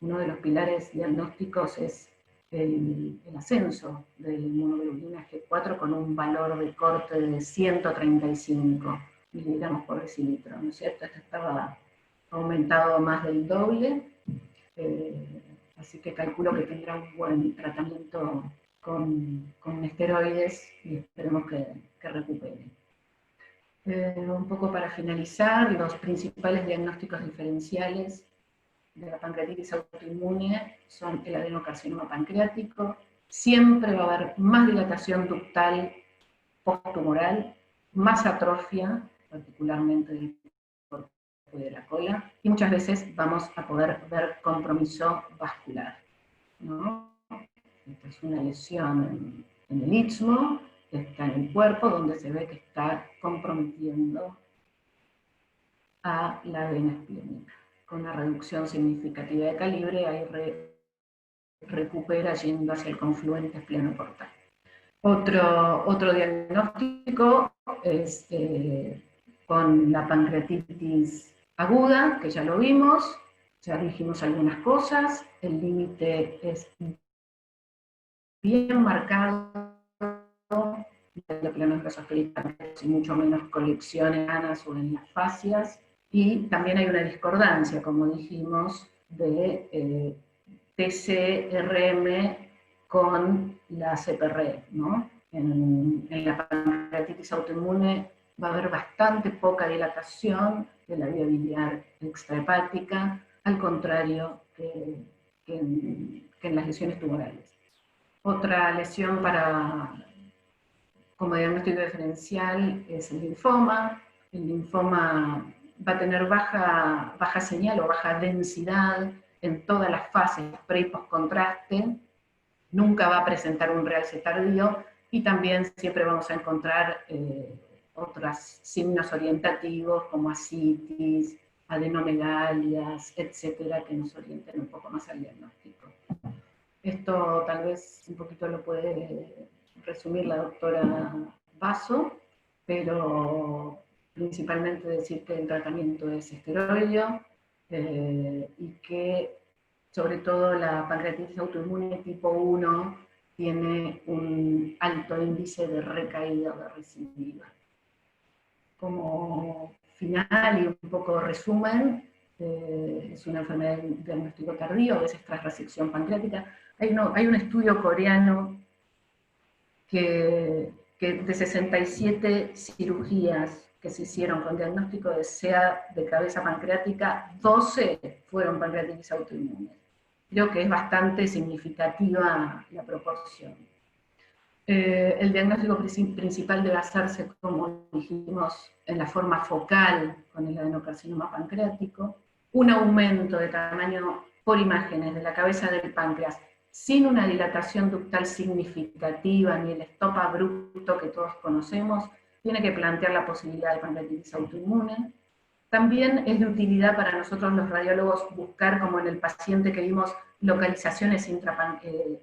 [SPEAKER 2] Uno de los pilares diagnósticos es el ascenso del inmunoglobulina G4 con un valor de corte de 135 miligramos por decilitro, ¿no es cierto? Este estaba aumentado a más del doble, así que calculo que tendrá un buen tratamiento con esteroides y esperemos que recupere. Un poco para finalizar, los principales diagnósticos diferenciales de la pancreatitis autoinmune son el adenocarcinoma pancreático. Siempre va a haber más dilatación ductal posttumoral, más atrofia, particularmente del cuerpo y de la cola, y muchas veces vamos a poder ver compromiso vascular, ¿no? Esta es una lesión en el istmo, está en el cuerpo, donde se ve que está comprometiendo a la vena esplénica. Con una reducción significativa de calibre, ahí recupera yendo hacia el confluente esplenoportal. Otro diagnóstico es con la pancreatitis aguda, que ya lo vimos, ya dijimos algunas cosas, el límite es bien marcado, de planos esofágicos y mucho menos colecciones anas o en las fascias, y también hay una discordancia, como dijimos, de TCRM con la CPR, ¿no? En la pancreatitis autoinmune va a haber bastante poca dilatación de la vía biliar extrahepática, al contrario que en las lesiones tumorales. Otra lesión como diagnóstico diferencial es el linfoma. El linfoma va a tener baja señal o baja densidad en todas las fases pre y post contraste, nunca va a presentar un realce tardío, y también siempre vamos a encontrar otros signos orientativos como ascitis, adenomegalias, etcétera, que nos orienten un poco más al diagnóstico. Esto tal vez un poquito lo puede resumir la doctora Basso, pero principalmente decir que el tratamiento es esteroideo y que sobre todo la pancreatitis autoinmune tipo 1 tiene un alto índice de recaída o de recidiva. Como final y un poco resumen, es una enfermedad de diagnóstico tardío, a veces tras resección pancreática. Hay un estudio coreano que de 67 cirugías que se hicieron con diagnóstico de CA de cabeza pancreática, 12 fueron pancreatitis autoinmune. Creo que es bastante significativa la proporción. El diagnóstico principal debe hacerse, como dijimos, en la forma focal con el adenocarcinoma pancreático, un aumento de tamaño por imágenes de la cabeza del páncreas sin una dilatación ductal significativa ni el stop abrupto que todos conocemos, tiene que plantear la posibilidad de pancreatitis autoinmune. También es de utilidad para nosotros los radiólogos buscar, como en el paciente que vimos, localizaciones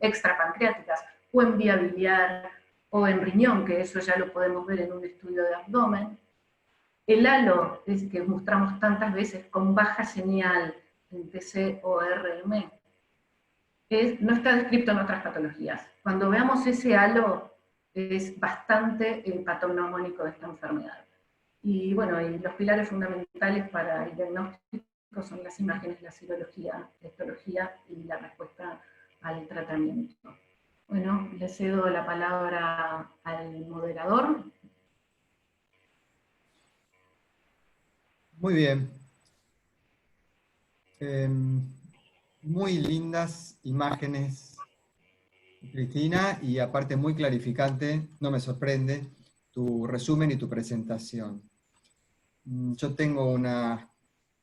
[SPEAKER 2] extrapancreáticas, o en vía biliar, o en riñón, que eso ya lo podemos ver en un estudio de abdomen. El halo, que mostramos tantas veces con baja señal en TCORM, no está descrito en otras patologías. Cuando veamos ese halo, es bastante patognomónico de esta enfermedad. Y bueno, y los pilares fundamentales para el diagnóstico son las imágenes, la serología, la histología y la respuesta al tratamiento. Bueno, le cedo la palabra al moderador.
[SPEAKER 1] Muy bien. Muy lindas imágenes, Cristina, y aparte muy clarificante, no me sorprende, tu resumen y tu presentación. Yo tengo unas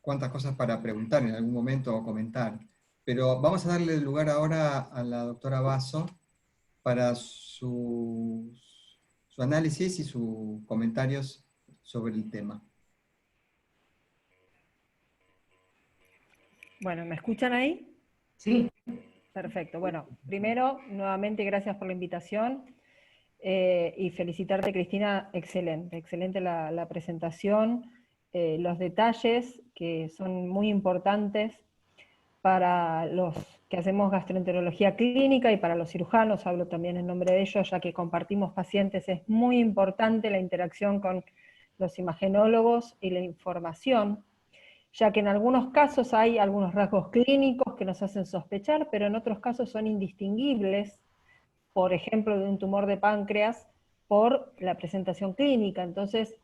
[SPEAKER 1] cuantas cosas para preguntar en algún momento o comentar, pero vamos a darle lugar ahora a la doctora Basso para su análisis y sus comentarios sobre el tema.
[SPEAKER 3] Bueno, ¿me escuchan ahí?
[SPEAKER 2] Sí.
[SPEAKER 3] Perfecto. Bueno, primero, nuevamente gracias por la invitación y felicitarte, Cristina, excelente, excelente la presentación, los detalles que son muy importantes para los que hacemos gastroenterología clínica y para los cirujanos, hablo también en nombre de ellos, ya que compartimos pacientes, es muy importante la interacción con los imagenólogos y la información, ya que en algunos casos hay algunos rasgos clínicos que nos hacen sospechar, pero en otros casos son indistinguibles, por ejemplo, de un tumor de páncreas, por la presentación clínica. Entonces,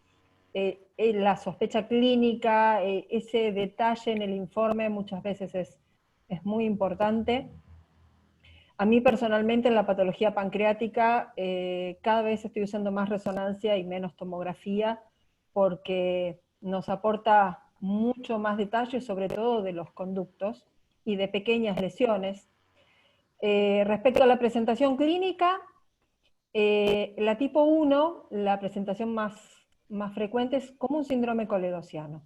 [SPEAKER 3] la sospecha clínica, ese detalle en el informe muchas veces es muy importante. A mí personalmente en la patología pancreática cada vez estoy usando más resonancia y menos tomografía porque nos aporta mucho más detalle, sobre todo de los conductos y de pequeñas lesiones. Respecto a la presentación clínica, la tipo 1, la presentación más frecuente es como un síndrome coledociano,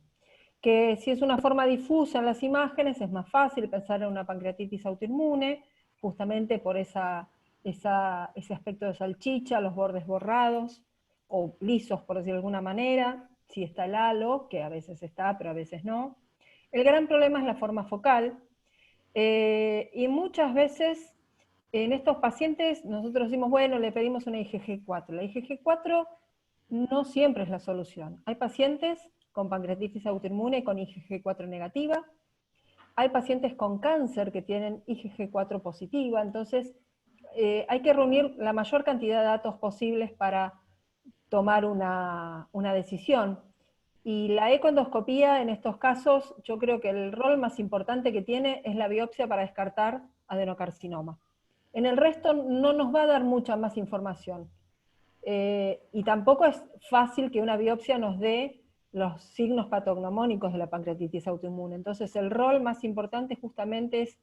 [SPEAKER 3] que si es una forma difusa en las imágenes es más fácil pensar en una pancreatitis autoinmune, justamente por ese aspecto de salchicha, los bordes borrados, o lisos por decirlo de alguna manera, si está el halo, que a veces está, pero a veces no. El gran problema es la forma focal, y muchas veces en estos pacientes nosotros decimos, bueno, le pedimos una IgG4. La IgG4 no siempre es la solución. Hay pacientes con pancreatitis autoinmune con IgG4 negativa, hay pacientes con cáncer que tienen IgG4 positiva, entonces hay que reunir la mayor cantidad de datos posibles para tomar una decisión. Y la ecoendoscopía en estos casos, yo creo que el rol más importante que tiene es la biopsia para descartar adenocarcinoma. En el resto no nos va a dar mucha más información. Y tampoco es fácil que una biopsia nos dé los signos patognomónicos de la pancreatitis autoinmune. Entonces el rol más importante justamente es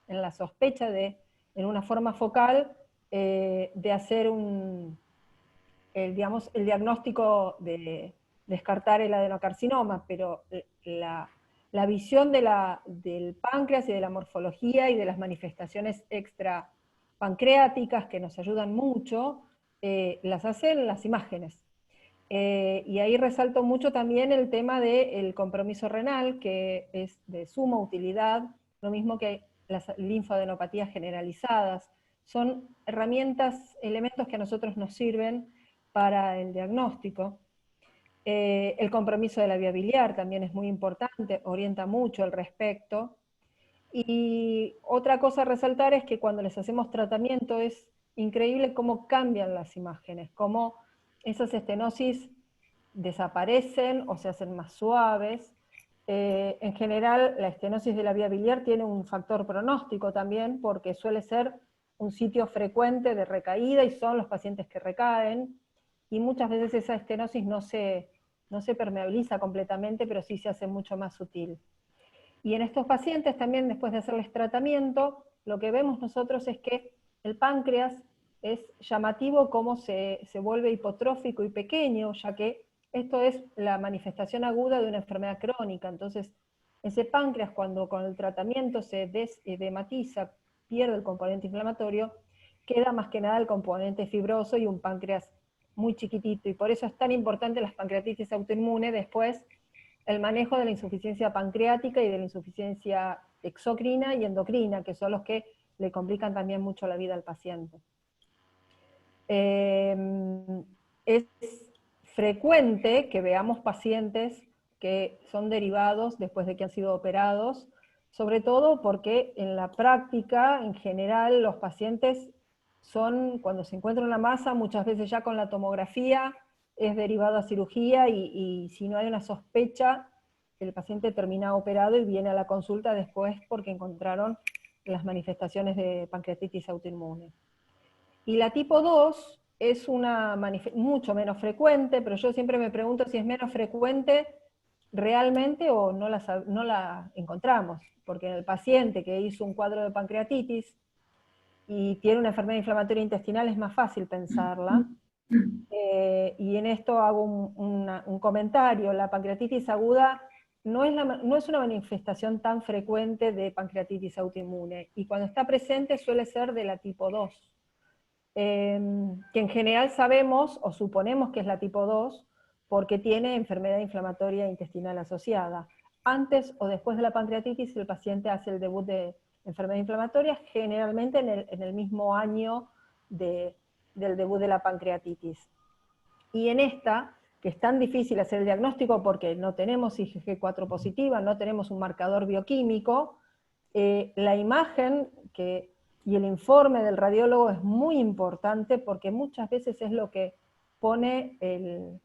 [SPEAKER 3] en la sospecha en una forma focal, de hacer el diagnóstico de descartar el adenocarcinoma, pero la visión del páncreas y de la morfología y de las manifestaciones extrapancreáticas que nos ayudan mucho, las hacen las imágenes. Y ahí resalto mucho también el tema del compromiso renal, que es de suma utilidad, lo mismo que las linfadenopatías generalizadas. Son herramientas, elementos que a nosotros nos sirven para el diagnóstico. El compromiso de la vía biliar también es muy importante, orienta mucho al respecto. Y otra cosa a resaltar es que cuando les hacemos tratamiento es increíble cómo cambian las imágenes, cómo esas estenosis desaparecen o se hacen más suaves. En general, la estenosis de la vía biliar tiene un factor pronóstico también, porque suele ser un sitio frecuente de recaída y son los pacientes que recaen, y muchas veces esa estenosis no se permeabiliza completamente, pero sí se hace mucho más sutil. Y en estos pacientes también, después de hacerles tratamiento, lo que vemos nosotros es que el páncreas es llamativo cómo se vuelve hipotrófico y pequeño, ya que esto es la manifestación aguda de una enfermedad crónica. Entonces, ese páncreas, cuando con el tratamiento se desedematiza, pierde el componente inflamatorio, queda más que nada el componente fibroso y un páncreas muy chiquitito. Y por eso es tan importante las pancreatitis autoinmune después, el manejo de la insuficiencia pancreática y de la insuficiencia exocrina y endocrina, que son los que le complican también mucho la vida al paciente. Es frecuente que veamos pacientes que son derivados después de que han sido operados, sobre todo porque en la práctica, en general, los pacientes son, cuando se encuentra una masa, muchas veces ya con la tomografía, es derivado a cirugía, y si no hay una sospecha, el paciente termina operado y viene a la consulta después porque encontraron las manifestaciones de pancreatitis autoinmune. Y la tipo 2 es mucho menos frecuente, pero yo siempre me pregunto si es menos frecuente realmente o no la encontramos, porque en el paciente que hizo un cuadro de pancreatitis y tiene una enfermedad inflamatoria intestinal es más fácil pensarla, y en esto hago un comentario. La pancreatitis aguda no es una manifestación tan frecuente de pancreatitis autoinmune, y cuando está presente suele ser de la tipo 2, que en general sabemos o suponemos que es la tipo 2 porque tiene enfermedad inflamatoria intestinal asociada. Antes o después de la pancreatitis el paciente hace el debut de enfermedad inflamatoria, generalmente en el mismo año del debut de la pancreatitis. Y en esta, que es tan difícil hacer el diagnóstico porque no tenemos IgG4 positiva, no tenemos un marcador bioquímico, la imagen y el informe del radiólogo es muy importante porque muchas veces es lo que pone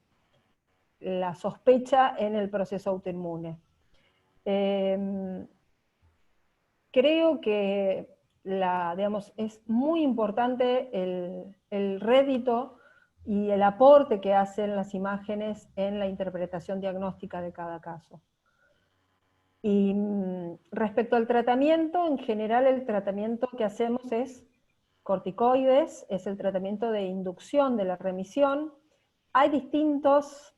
[SPEAKER 3] la sospecha en el proceso autoinmune. Creo que es muy importante el rédito y el aporte que hacen las imágenes en la interpretación diagnóstica de cada caso. Y respecto al tratamiento, en general el tratamiento que hacemos es corticoides, es el tratamiento de inducción de la remisión. Hay distintas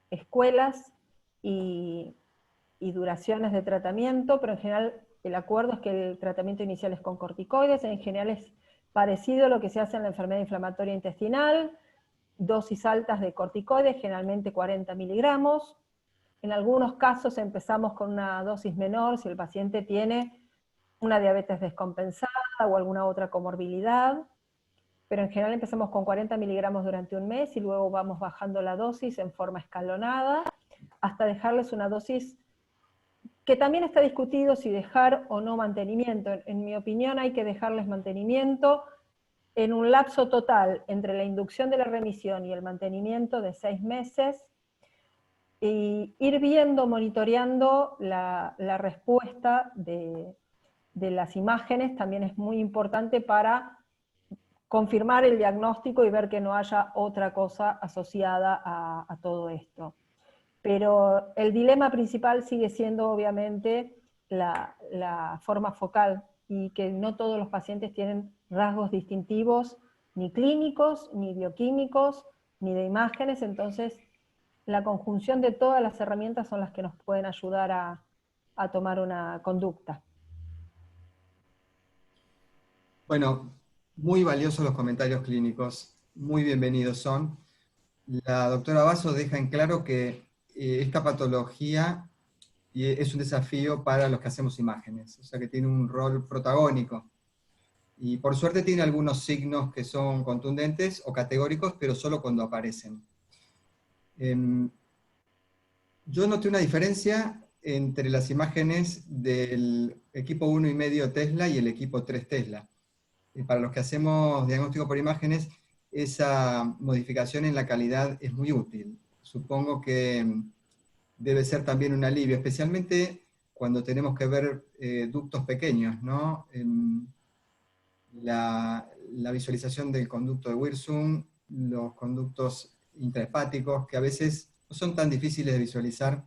[SPEAKER 3] escuelas y duraciones de tratamiento, pero en general el acuerdo es que el tratamiento inicial es con corticoides, en general es parecido a lo que se hace en la enfermedad inflamatoria intestinal, dosis altas de corticoides, generalmente 40 miligramos. En algunos casos empezamos con una dosis menor si el paciente tiene una diabetes descompensada o alguna otra comorbilidad, pero en general empezamos con 40 miligramos durante un mes y luego vamos bajando la dosis en forma escalonada hasta dejarles una dosis que también está discutido si dejar o no mantenimiento. En mi opinión hay que dejarles mantenimiento en un lapso total entre la inducción de la remisión y el mantenimiento de 6 meses, y ir viendo, monitoreando la respuesta de las imágenes también es muy importante para confirmar el diagnóstico y ver que no haya otra cosa asociada a todo esto. Pero el dilema principal sigue siendo obviamente la forma focal, y que no todos los pacientes tienen rasgos distintivos, ni clínicos, ni bioquímicos, ni de imágenes, entonces la conjunción de todas las herramientas son las que nos pueden ayudar a tomar una conducta.
[SPEAKER 1] Bueno, muy valiosos los comentarios clínicos, muy bienvenidos son. La doctora Basso deja en claro que esta patología es un desafío para los que hacemos imágenes, o sea que tiene un rol protagónico. Y por suerte tiene algunos signos que son contundentes o categóricos, pero solo cuando aparecen. Yo noté una diferencia entre las imágenes del equipo 1,5 Tesla y el equipo 3 Tesla. Para los que hacemos diagnóstico por imágenes, esa modificación en la calidad es muy útil. Supongo que debe ser también un alivio, especialmente cuando tenemos que ver ductos pequeños, ¿no? La visualización del conducto de Wirsung, los conductos intrahepáticos, que a veces no son tan difíciles de visualizar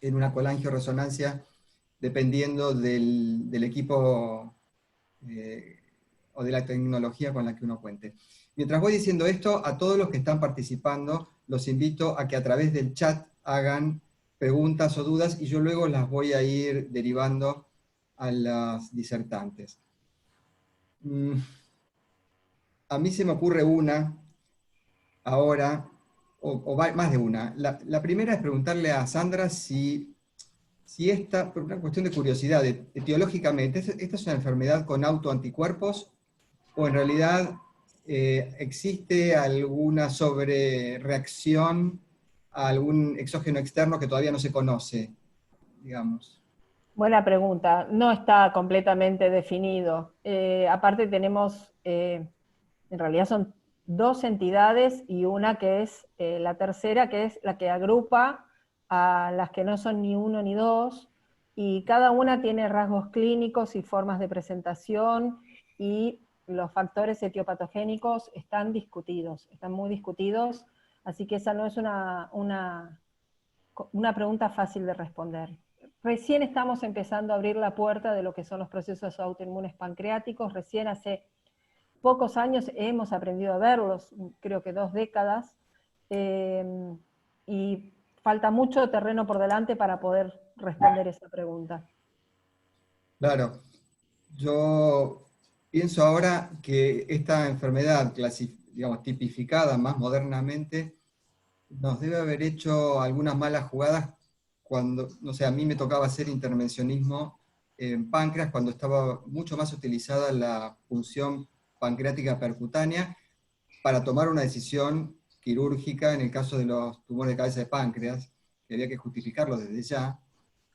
[SPEAKER 1] en una colangioresonancia, dependiendo del equipo o de la tecnología con la que uno cuente. Mientras voy diciendo esto, a todos los que están participando, los invito a que a través del chat hagan preguntas o dudas, y yo luego las voy a ir derivando a las disertantes. A mí se me ocurre una ahora, o más de una. La primera es preguntarle a Sandra si esta, por una cuestión de curiosidad, etiológicamente, ¿esta es una enfermedad con autoanticuerpos o en realidad ¿existe alguna sobrereacción a algún exógeno externo que todavía no se conoce, digamos?
[SPEAKER 3] Buena pregunta. No está completamente definido. Aparte tenemos, en realidad son dos entidades y una que es la tercera, que es la que agrupa a las que no son ni uno ni dos, y cada una tiene rasgos clínicos y formas de presentación, y los factores etiopatogénicos están discutidos, están muy discutidos, así que esa no es una pregunta fácil de responder. Recién estamos empezando a abrir la puerta de lo que son los procesos autoinmunes pancreáticos, recién hace pocos años hemos aprendido a verlos, creo que 2 décadas, y falta mucho terreno por delante para poder responder esa pregunta.
[SPEAKER 1] Claro, yo pienso ahora que esta enfermedad, digamos, tipificada más modernamente, nos debe haber hecho algunas malas jugadas cuando, no sé, a mí me tocaba hacer intervencionismo en páncreas cuando estaba mucho más utilizada la punción pancreática percutánea para tomar una decisión quirúrgica en el caso de los tumores de cabeza de páncreas, que había que justificarlo desde ya,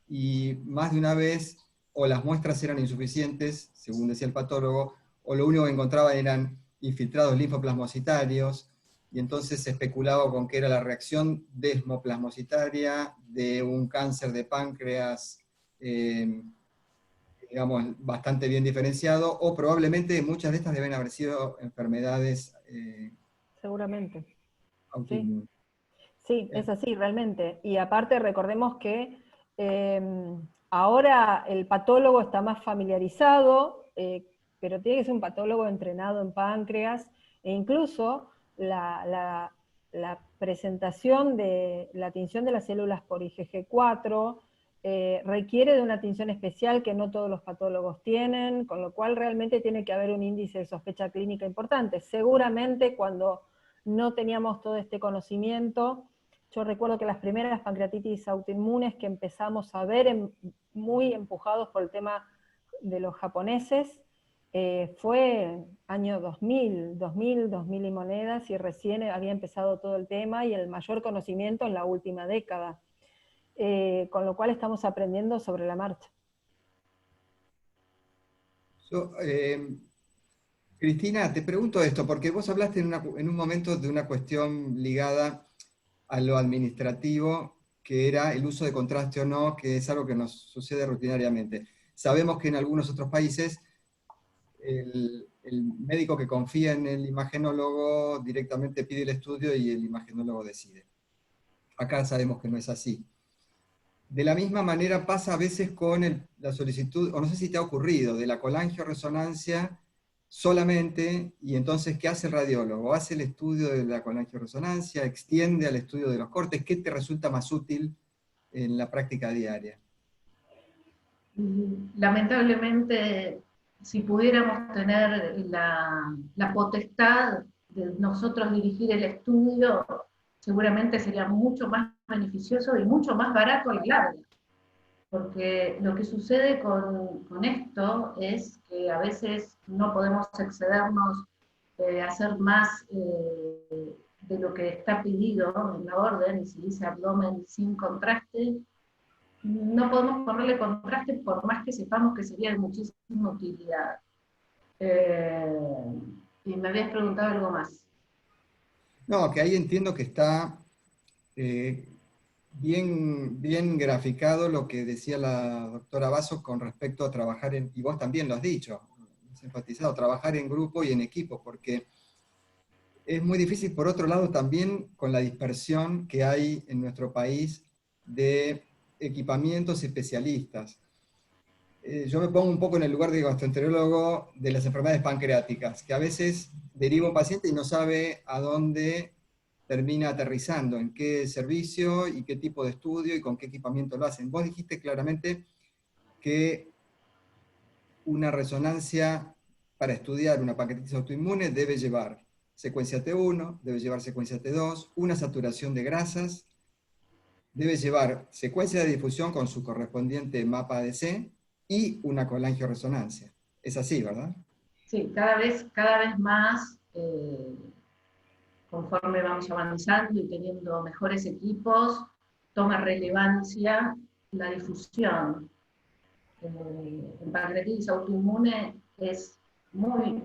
[SPEAKER 1] y más de una vez o las muestras eran insuficientes, según decía el patólogo, o lo único que encontraba eran infiltrados linfoplasmocitarios, y entonces se especulaba con que era la reacción desmoplasmocitaria de un cáncer de páncreas, digamos, bastante bien diferenciado, o probablemente muchas de estas deben haber sido enfermedades
[SPEAKER 3] Seguramente, sí.
[SPEAKER 1] autoinmunes.
[SPEAKER 3] Sí, es así, realmente. Y aparte recordemos que ahora el patólogo está más familiarizado, pero tiene que ser un patólogo entrenado en páncreas, e incluso la presentación de la tinción de las células por IgG4 requiere de una tinción especial que no todos los patólogos tienen, con lo cual realmente tiene que haber un índice de sospecha clínica importante. Seguramente cuando no teníamos todo este conocimiento, yo recuerdo que las primeras pancreatitis autoinmunes que empezamos a ver, muy empujados por el tema de los japoneses, fue año 2000 y monedas, y recién había empezado todo el tema y el mayor conocimiento en la última década. Con lo cual estamos aprendiendo sobre la marcha.
[SPEAKER 1] Yo, Cristina, te pregunto esto, porque vos hablaste en un momento de una cuestión ligada a lo administrativo, que era el uso de contraste o no, que es algo que nos sucede rutinariamente. Sabemos que en algunos otros países el médico que confía en el imagenólogo directamente pide el estudio y el imagenólogo decide. Acá sabemos que no es así. De la misma manera pasa a veces con la solicitud, o no sé si te ha ocurrido, de la colangioresonancia solamente, y entonces, ¿qué hace el radiólogo? Hace el estudio de la colangioresonancia, extiende al estudio de los cortes. ¿Qué te resulta más útil en la práctica diaria?
[SPEAKER 2] Lamentablemente, si pudiéramos tener la potestad de nosotros dirigir el estudio, seguramente sería mucho más beneficioso y mucho más barato a la larga. Porque lo que sucede con esto es que a veces no podemos excedernos a hacer más de lo que está pedido en la orden, y si dice abdomen sin contraste, no podemos ponerle contraste por más que sepamos que sería de muchísima utilidad. Y me habías preguntado algo más.
[SPEAKER 1] No, que ahí entiendo que está bien graficado lo que decía la doctora Basso con respecto a trabajar y vos también lo has dicho, has enfatizado, trabajar en grupo y en equipo, porque es muy difícil, por otro lado, también con la dispersión que hay en nuestro país de equipamientos especialistas. Yo me pongo un poco en el lugar de gastroenterólogo de las enfermedades pancreáticas, que a veces deriva un paciente y no sabe a dónde termina aterrizando, en qué servicio y qué tipo de estudio y con qué equipamiento lo hacen. Vos dijiste claramente que una resonancia para estudiar una pancreatitis autoinmune debe llevar secuencia T1, debe llevar secuencia T2, una saturación de grasas, debe llevar secuencia de difusión con su correspondiente mapa ADC y una colangioresonancia. Es así, ¿verdad?
[SPEAKER 2] Sí, cada vez más conforme vamos avanzando y teniendo mejores equipos, toma relevancia la difusión. En pancreatitis autoinmune es muy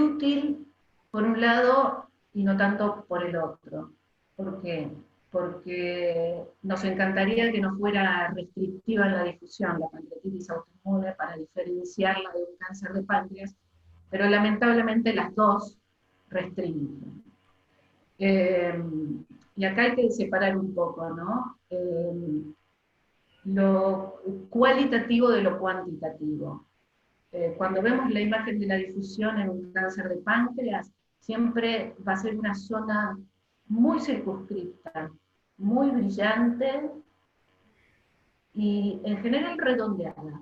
[SPEAKER 2] útil por un lado y no tanto por el otro. ¿Por qué? Porque nos encantaría que no fuera restrictiva en la difusión la pancreatitis autoinmune para diferenciarla de un cáncer de páncreas, pero lamentablemente las dos restringen. Y acá hay que separar un poco, ¿no? Lo cualitativo de lo cuantitativo. Cuando vemos la imagen de la difusión en un cáncer de páncreas, siempre va a ser una zona muy circunscripta, muy brillante y en general redondeada.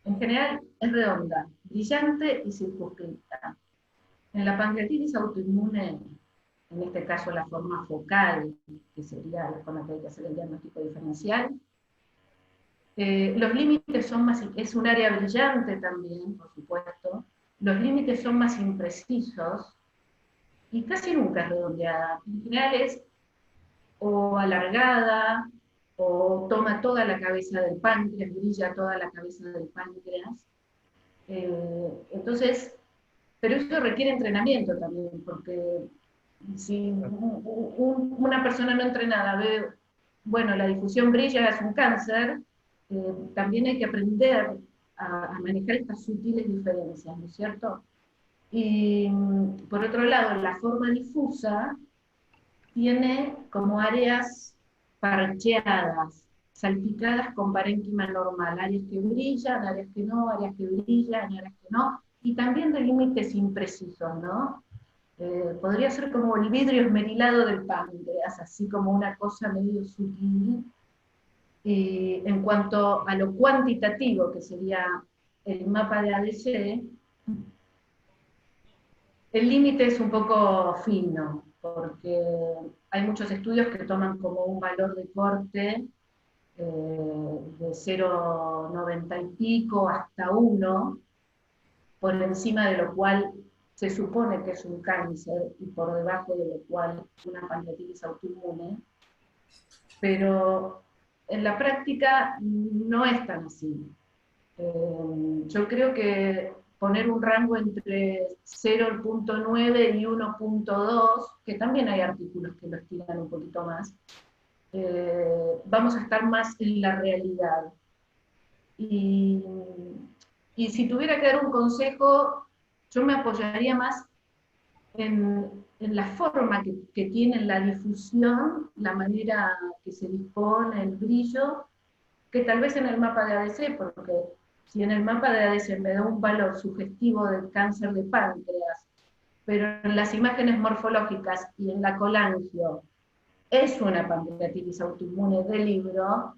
[SPEAKER 2] En general es redonda, brillante y circunscripta. En la pancreatitis autoinmune, en este caso la forma focal, que sería con la que hay que hacer el diagnóstico diferencial, los límites son más, es un área brillante también, por supuesto, los límites son más imprecisos y casi nunca es redondeada. En general es o alargada, o toma toda la cabeza del páncreas, brilla toda la cabeza del páncreas. Entonces, pero eso requiere entrenamiento también, porque si una persona no entrenada ve, bueno, la difusión brilla, es un cáncer, también hay que aprender a manejar estas sutiles diferencias, ¿no es cierto? Y por otro lado, la forma difusa tiene como áreas parcheadas, salpicadas con parénquima normal, áreas que brillan, áreas que no, áreas que brillan, áreas que no, y también de límites imprecisos, ¿no? Podría ser como el vidrio esmerilado del páncreas, así como una cosa medio sutil. En cuanto a lo cuantitativo, que sería el mapa de ADC, el límite es un poco fino, porque hay muchos estudios que toman como un valor de corte de 0,90 y pico hasta 1, por encima de lo cual se supone que es un cáncer y por debajo de lo cual una pancreatitis autoinmune, pero en la práctica no es tan así. Yo creo que poner un rango entre 0,9 y 1,2, que también hay artículos que lo estiran un poquito más, vamos a estar más en la realidad. Y si tuviera que dar un consejo, yo me apoyaría más en la forma que tiene la difusión, la manera que se dispone, el brillo, que tal vez en el mapa de ADC, porque si en el mapa de ADC me da un valor sugestivo del cáncer de páncreas, pero en las imágenes morfológicas y en la colangio es una pancreatitis autoinmune del libro,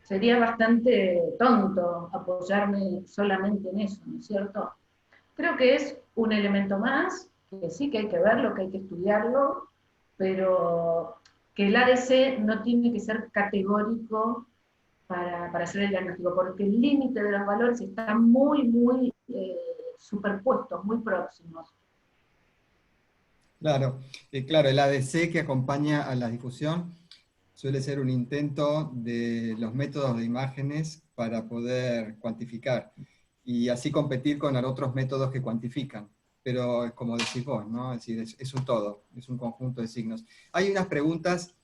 [SPEAKER 2] sería bastante tonto apoyarme solamente en eso, ¿no es cierto? Creo que es un elemento más, que sí que hay que verlo, que hay que estudiarlo, pero que el ADC no tiene que ser categórico para hacer el diagnóstico, porque el límite de los valores están muy superpuestos, muy próximos.
[SPEAKER 1] Claro, claro, el ADC que acompaña a la difusión suele ser un intento de los métodos de imágenes para poder cuantificar y así competir con otros métodos que cuantifican. Pero es como decís vos, ¿no? Es decir, es un todo, es un conjunto de signos. Hay unas preguntas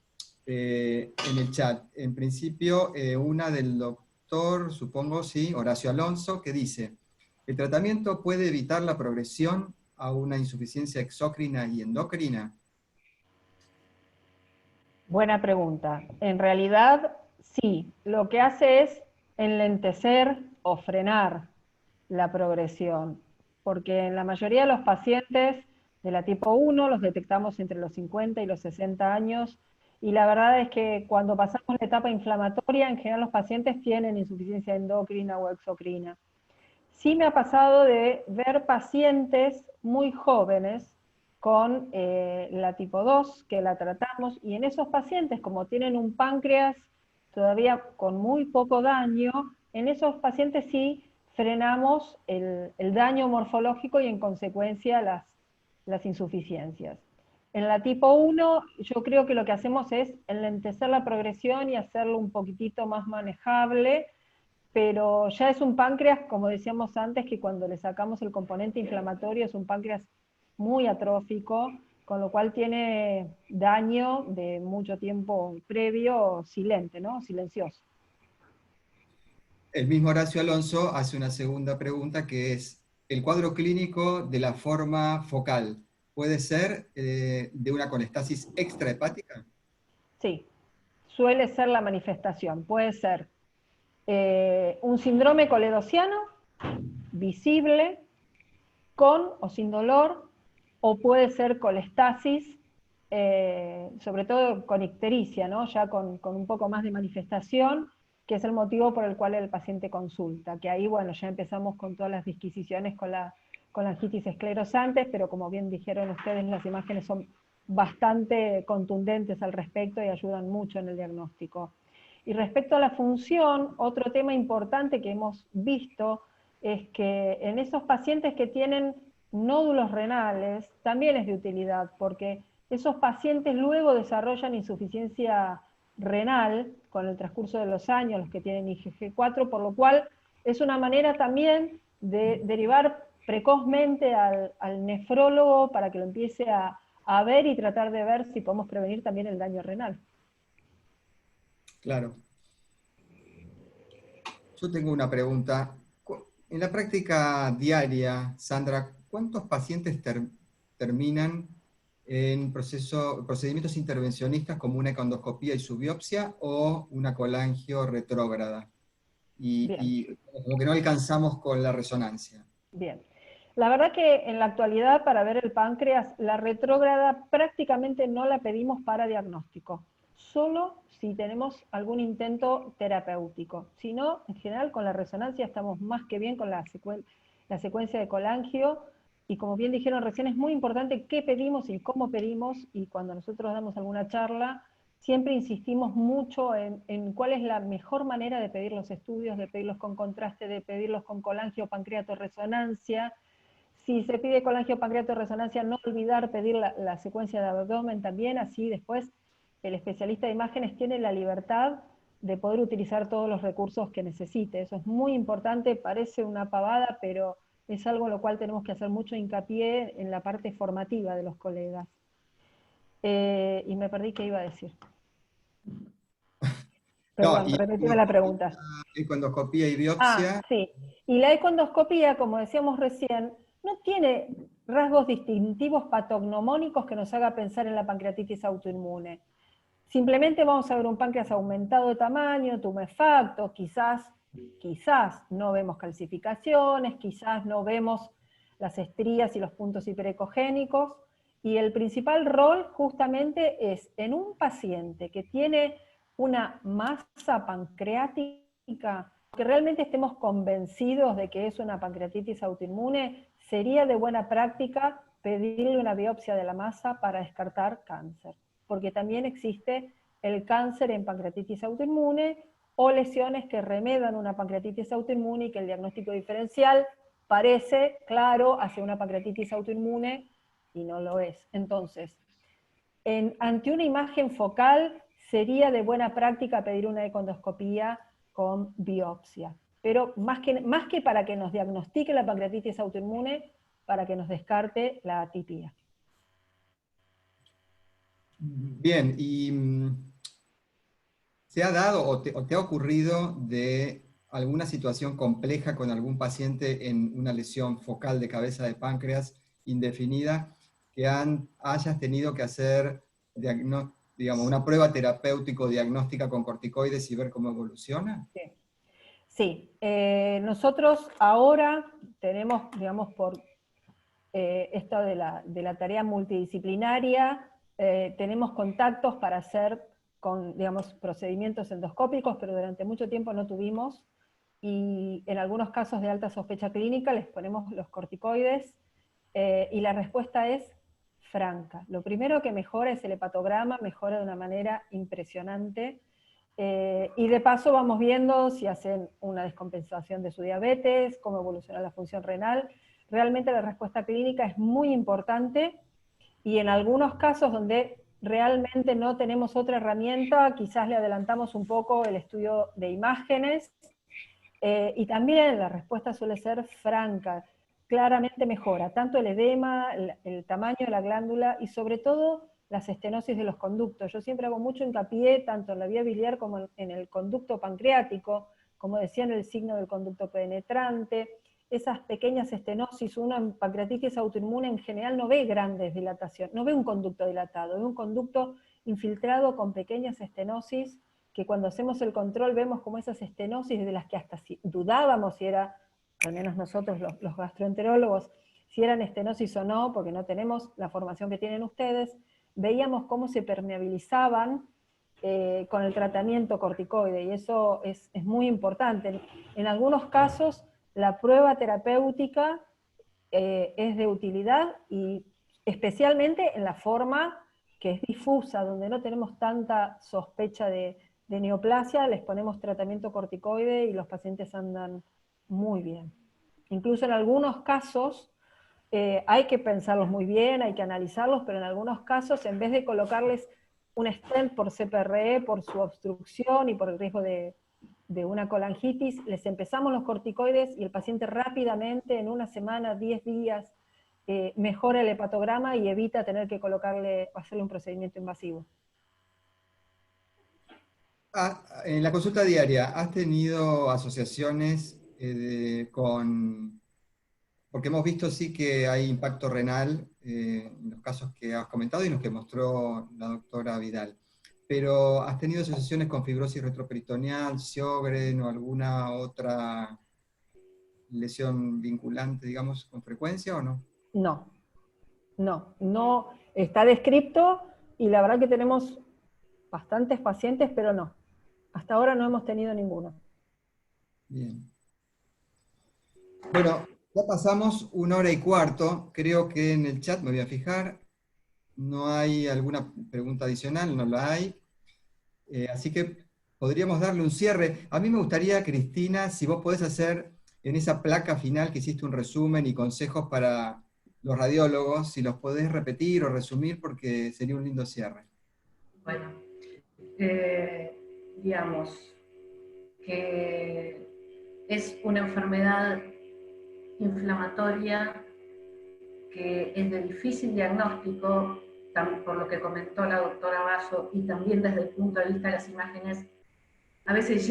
[SPEAKER 1] en el chat. En principio, una del doctor, supongo, sí, Horacio Alonso, que dice, ¿el tratamiento puede evitar la progresión a una insuficiencia exócrina y endocrina?
[SPEAKER 3] Buena pregunta. En realidad, sí. Lo que hace es enlentecer o frenar la progresión, porque en la mayoría de los pacientes de la tipo 1 los detectamos entre los 50 y los 60 años, y la verdad es que cuando pasamos la etapa inflamatoria, en general los pacientes tienen insuficiencia endocrina o exocrina. Sí me ha pasado de ver pacientes muy jóvenes con la tipo 2, que la tratamos, y en esos pacientes, como tienen un páncreas todavía con muy poco daño, en esos pacientes sí frenamos el daño morfológico y en consecuencia las insuficiencias. En la tipo 1, yo creo que lo que hacemos es enlentecer la progresión y hacerlo un poquitito más manejable, pero ya es un páncreas, como decíamos antes, que cuando le sacamos el componente inflamatorio es un páncreas muy atrófico, con lo cual tiene daño de mucho tiempo previo silente, ¿no? Silencioso.
[SPEAKER 1] El mismo Horacio Alonso hace una segunda pregunta que es, ¿el cuadro clínico de la forma focal puede ser de una colestasis extrahepática?
[SPEAKER 3] Sí, suele ser la manifestación. Puede ser un síndrome coledociano, visible, con o sin dolor, o puede ser colestasis, sobre todo con ictericia, ¿no? Ya con un poco más de manifestación, que es el motivo por el cual el paciente consulta, que ahí, bueno, ya empezamos con todas las disquisiciones con la angitis esclerosantes, pero como bien dijeron ustedes, las imágenes son bastante contundentes al respecto y ayudan mucho en el diagnóstico. Y respecto a la función, otro tema importante que hemos visto es que en esos pacientes que tienen nódulos renales también es de utilidad, porque esos pacientes luego desarrollan insuficiencia renal con el transcurso de los años, los que tienen IgG4, por lo cual es una manera también de derivar precozmente al nefrólogo para que lo empiece a ver y tratar de ver si podemos prevenir también el daño renal.
[SPEAKER 1] Claro. Yo tengo una pregunta. En la práctica diaria, Sandra, ¿cuántos pacientes terminan en procedimientos intervencionistas como una econdoscopía y su biopsia o una colangio retrógrada?
[SPEAKER 3] Bien.
[SPEAKER 1] Y como que no alcanzamos con la resonancia.
[SPEAKER 3] Bien. La verdad que en la actualidad para ver el páncreas, la retrógrada prácticamente no la pedimos para diagnóstico, solo si tenemos algún intento terapéutico. Si no, en general con la resonancia estamos más que bien con la secuencia de colangio, y como bien dijeron recién, es muy importante qué pedimos y cómo pedimos, y cuando nosotros damos alguna charla, siempre insistimos mucho en cuál es la mejor manera de pedir los estudios, de pedirlos con contraste, de pedirlos con colangio, pancreato, resonancia. Si se pide colangio, pancreato, resonancia, no olvidar pedir la secuencia de abdomen también, así después el especialista de imágenes tiene la libertad de poder utilizar todos los recursos que necesite. Eso es muy importante, parece una pavada, pero es algo en lo cual tenemos que hacer mucho hincapié en la parte formativa de los colegas. Y me perdí qué iba a decir.
[SPEAKER 1] No,
[SPEAKER 3] Perdón, repetime la pregunta.
[SPEAKER 1] econdoscopía y
[SPEAKER 3] Ah,
[SPEAKER 1] biopsia.
[SPEAKER 3] sí. Y la econdoscopía, como decíamos recién, no tiene rasgos distintivos patognomónicos que nos haga pensar en la pancreatitis autoinmune. Simplemente vamos a ver un páncreas aumentado de tamaño, tumefacto, quizás no vemos calcificaciones, quizás no vemos las estrías y los puntos hiperecogénicos, y el principal rol justamente es en un paciente que tiene una masa pancreática, que realmente estemos convencidos de que es una pancreatitis autoinmune, sería de buena práctica pedirle una biopsia de la masa para descartar cáncer, porque también existe el cáncer en pancreatitis autoinmune o lesiones que remedan una pancreatitis autoinmune y que el diagnóstico diferencial parece claro hacia una pancreatitis autoinmune y no lo es. Entonces, ante una imagen focal sería de buena práctica pedir una econdoscopía con biopsia, pero más que para que nos diagnostique la pancreatitis autoinmune, para que nos descarte la atipia.
[SPEAKER 1] Bien, y ¿se ha dado o te ha ocurrido de alguna situación compleja con algún paciente en una lesión focal de cabeza de páncreas indefinida que hayas tenido que hacer digamos, una prueba terapéutico-diagnóstica con corticoides y ver cómo evoluciona?
[SPEAKER 3] Sí. Sí, nosotros ahora tenemos, digamos, por esto de la tarea multidisciplinaria, tenemos contactos para hacer digamos, procedimientos endoscópicos, pero durante mucho tiempo no tuvimos, y en algunos casos de alta sospecha clínica les ponemos los corticoides, y la respuesta es franca. Lo primero que mejora es el hepatograma, mejora de una manera impresionante. Y de paso vamos viendo si hacen una descompensación de su diabetes, cómo evoluciona la función renal. Realmente la respuesta clínica es muy importante, y en algunos casos donde realmente no tenemos otra herramienta, quizás le adelantamos un poco el estudio de imágenes, y también la respuesta suele ser franca, claramente mejora, tanto el edema, el tamaño de la glándula, y sobre todo las estenosis de los conductos. Yo siempre hago mucho hincapié, tanto en la vía biliar como en el conducto pancreático, como decía, en el signo del conducto penetrante. Esas pequeñas estenosis, una en pancreatitis autoinmune en general no ve grandes dilataciones, no ve un conducto dilatado, ve un conducto infiltrado con pequeñas estenosis, que cuando hacemos el control vemos como esas estenosis de las que hasta dudábamos si era, al menos nosotros los gastroenterólogos, si eran estenosis o no, porque no tenemos la formación que tienen ustedes, veíamos cómo se permeabilizaban con el tratamiento corticoide, y eso es muy importante. En algunos casos la prueba terapéutica es de utilidad, y especialmente en la forma que es difusa, donde no tenemos tanta sospecha de neoplasia, les ponemos tratamiento corticoide y los pacientes andan muy bien. Incluso en algunos casos, hay que pensarlos muy bien, hay que analizarlos, pero en algunos casos, en vez de colocarles un stent por CPRE, por su obstrucción y por el riesgo de una colangitis, les empezamos los corticoides y el paciente rápidamente, en una semana, 10 días, mejora el hepatograma y evita tener que hacerle un procedimiento invasivo.
[SPEAKER 1] En la consulta diaria, ¿has tenido asociaciones porque hemos visto sí que hay impacto renal en los casos que has comentado y en los que mostró la doctora Vidal, pero ¿has tenido asociaciones con fibrosis retroperitoneal, Sjögren o alguna otra lesión vinculante, digamos, con frecuencia o no?
[SPEAKER 3] No está descrito, y la verdad que tenemos bastantes pacientes, pero no. Hasta ahora no hemos tenido ninguno.
[SPEAKER 1] Bien. Bueno, ya pasamos 1 hora y cuarto. Creo que en el chat, me voy a fijar, no hay alguna pregunta adicional, no la hay. Así que podríamos darle un cierre. A mí me gustaría, Cristina, si vos podés hacer en esa placa final que hiciste un resumen y consejos para los radiólogos, si los podés repetir o resumir, porque sería un lindo cierre.
[SPEAKER 2] Bueno, digamos que es una enfermedad inflamatoria que es de difícil diagnóstico, por lo que comentó la doctora Basso, y también desde el punto de vista de las imágenes, a veces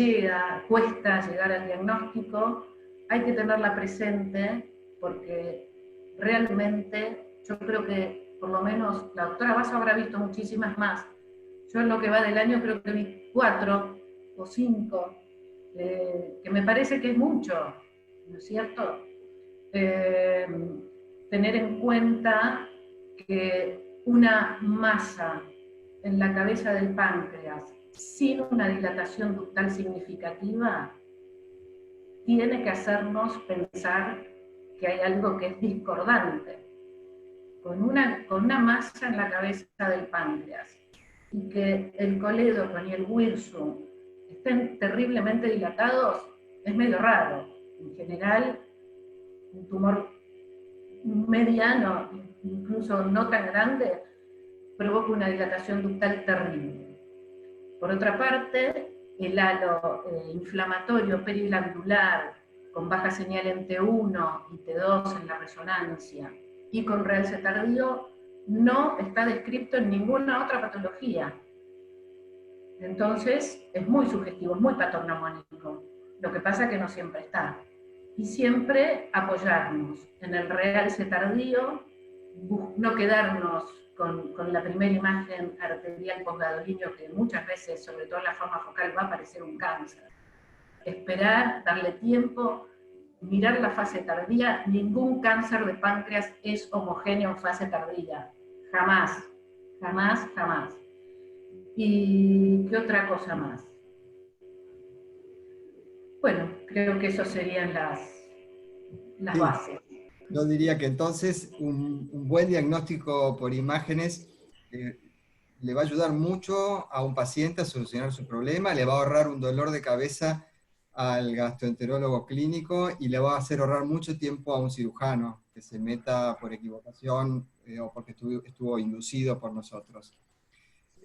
[SPEAKER 2] cuesta llegar al diagnóstico. Hay que tenerla presente porque realmente yo creo que por lo menos la doctora Basso habrá visto muchísimas más. Yo en lo que va del año creo que vi 4 o 5, que me parece que es mucho, ¿no es cierto? Tener en cuenta que una masa en la cabeza del páncreas sin una dilatación ductal significativa tiene que hacernos pensar que hay algo que es discordante. Con una masa en la cabeza del páncreas y que el colédoco y el wirsum estén terriblemente dilatados, es medio raro. En general, un tumor mediano, incluso no tan grande, provoca una dilatación ductal terrible. Por otra parte, el halo inflamatorio periglandular con baja señal en T1 y T2 en la resonancia y con realce tardío no está descrito en ninguna otra patología. Entonces es muy sugestivo, es muy patognomónico. Lo que pasa es que no siempre está. Y siempre apoyarnos en el realce tardío, no quedarnos con la primera imagen arterial postgadolinio, que muchas veces, sobre todo en la forma focal, va a parecer un cáncer. Esperar, darle tiempo, mirar la fase tardía. Ningún cáncer de páncreas es homogéneo en fase tardía. Jamás, jamás, jamás. ¿Y qué otra cosa más? Bueno, creo que eso serían las
[SPEAKER 1] Sí.
[SPEAKER 2] bases.
[SPEAKER 1] Yo diría que entonces un buen diagnóstico por imágenes le va a ayudar mucho a un paciente a solucionar su problema, le va a ahorrar un dolor de cabeza al gastroenterólogo clínico y le va a hacer ahorrar mucho tiempo a un cirujano que se meta por equivocación o porque estuvo inducido por nosotros.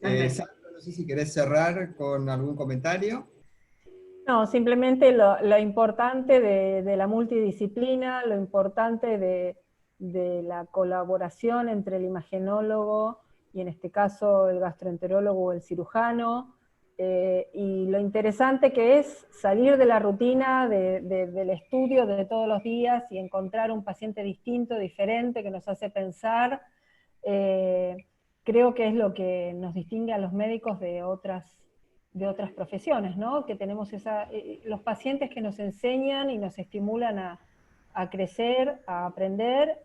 [SPEAKER 1] Sandra, no sé si querés cerrar con algún comentario.
[SPEAKER 3] No, simplemente lo importante de la multidisciplina, lo importante de la colaboración entre el imagenólogo y en este caso el gastroenterólogo o el cirujano, y lo interesante que es salir de la rutina del estudio de todos los días y encontrar un paciente distinto, diferente, que nos hace pensar. Creo que es lo que nos distingue a los médicos de otras profesiones, ¿no? Que tenemos los pacientes que nos enseñan y nos estimulan a crecer, a aprender,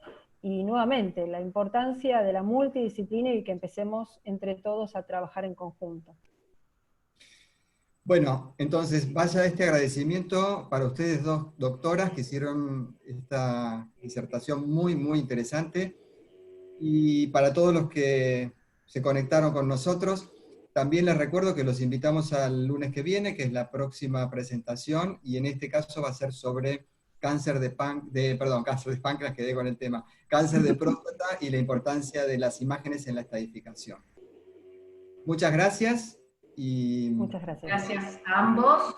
[SPEAKER 3] y nuevamente la importancia de la multidisciplina y que empecemos entre todos a trabajar en conjunto.
[SPEAKER 1] Bueno, entonces vaya este agradecimiento para ustedes dos doctoras que hicieron esta disertación muy, muy interesante, y para todos los que se conectaron con nosotros. También les recuerdo que los invitamos al lunes que viene, que es la próxima presentación, y en este caso va a ser sobre cáncer de páncreas, quedé con el tema, cáncer de próstata y la importancia de las imágenes en la estadificación. Muchas gracias.
[SPEAKER 3] Muchas gracias.
[SPEAKER 2] Gracias a ambos,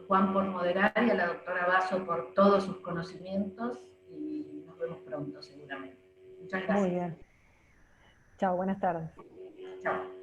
[SPEAKER 2] Juan por moderar y a la doctora Basso por todos sus conocimientos, y nos vemos pronto seguramente. Muchas gracias.
[SPEAKER 3] Muy bien. Chao, buenas tardes.
[SPEAKER 2] Chao.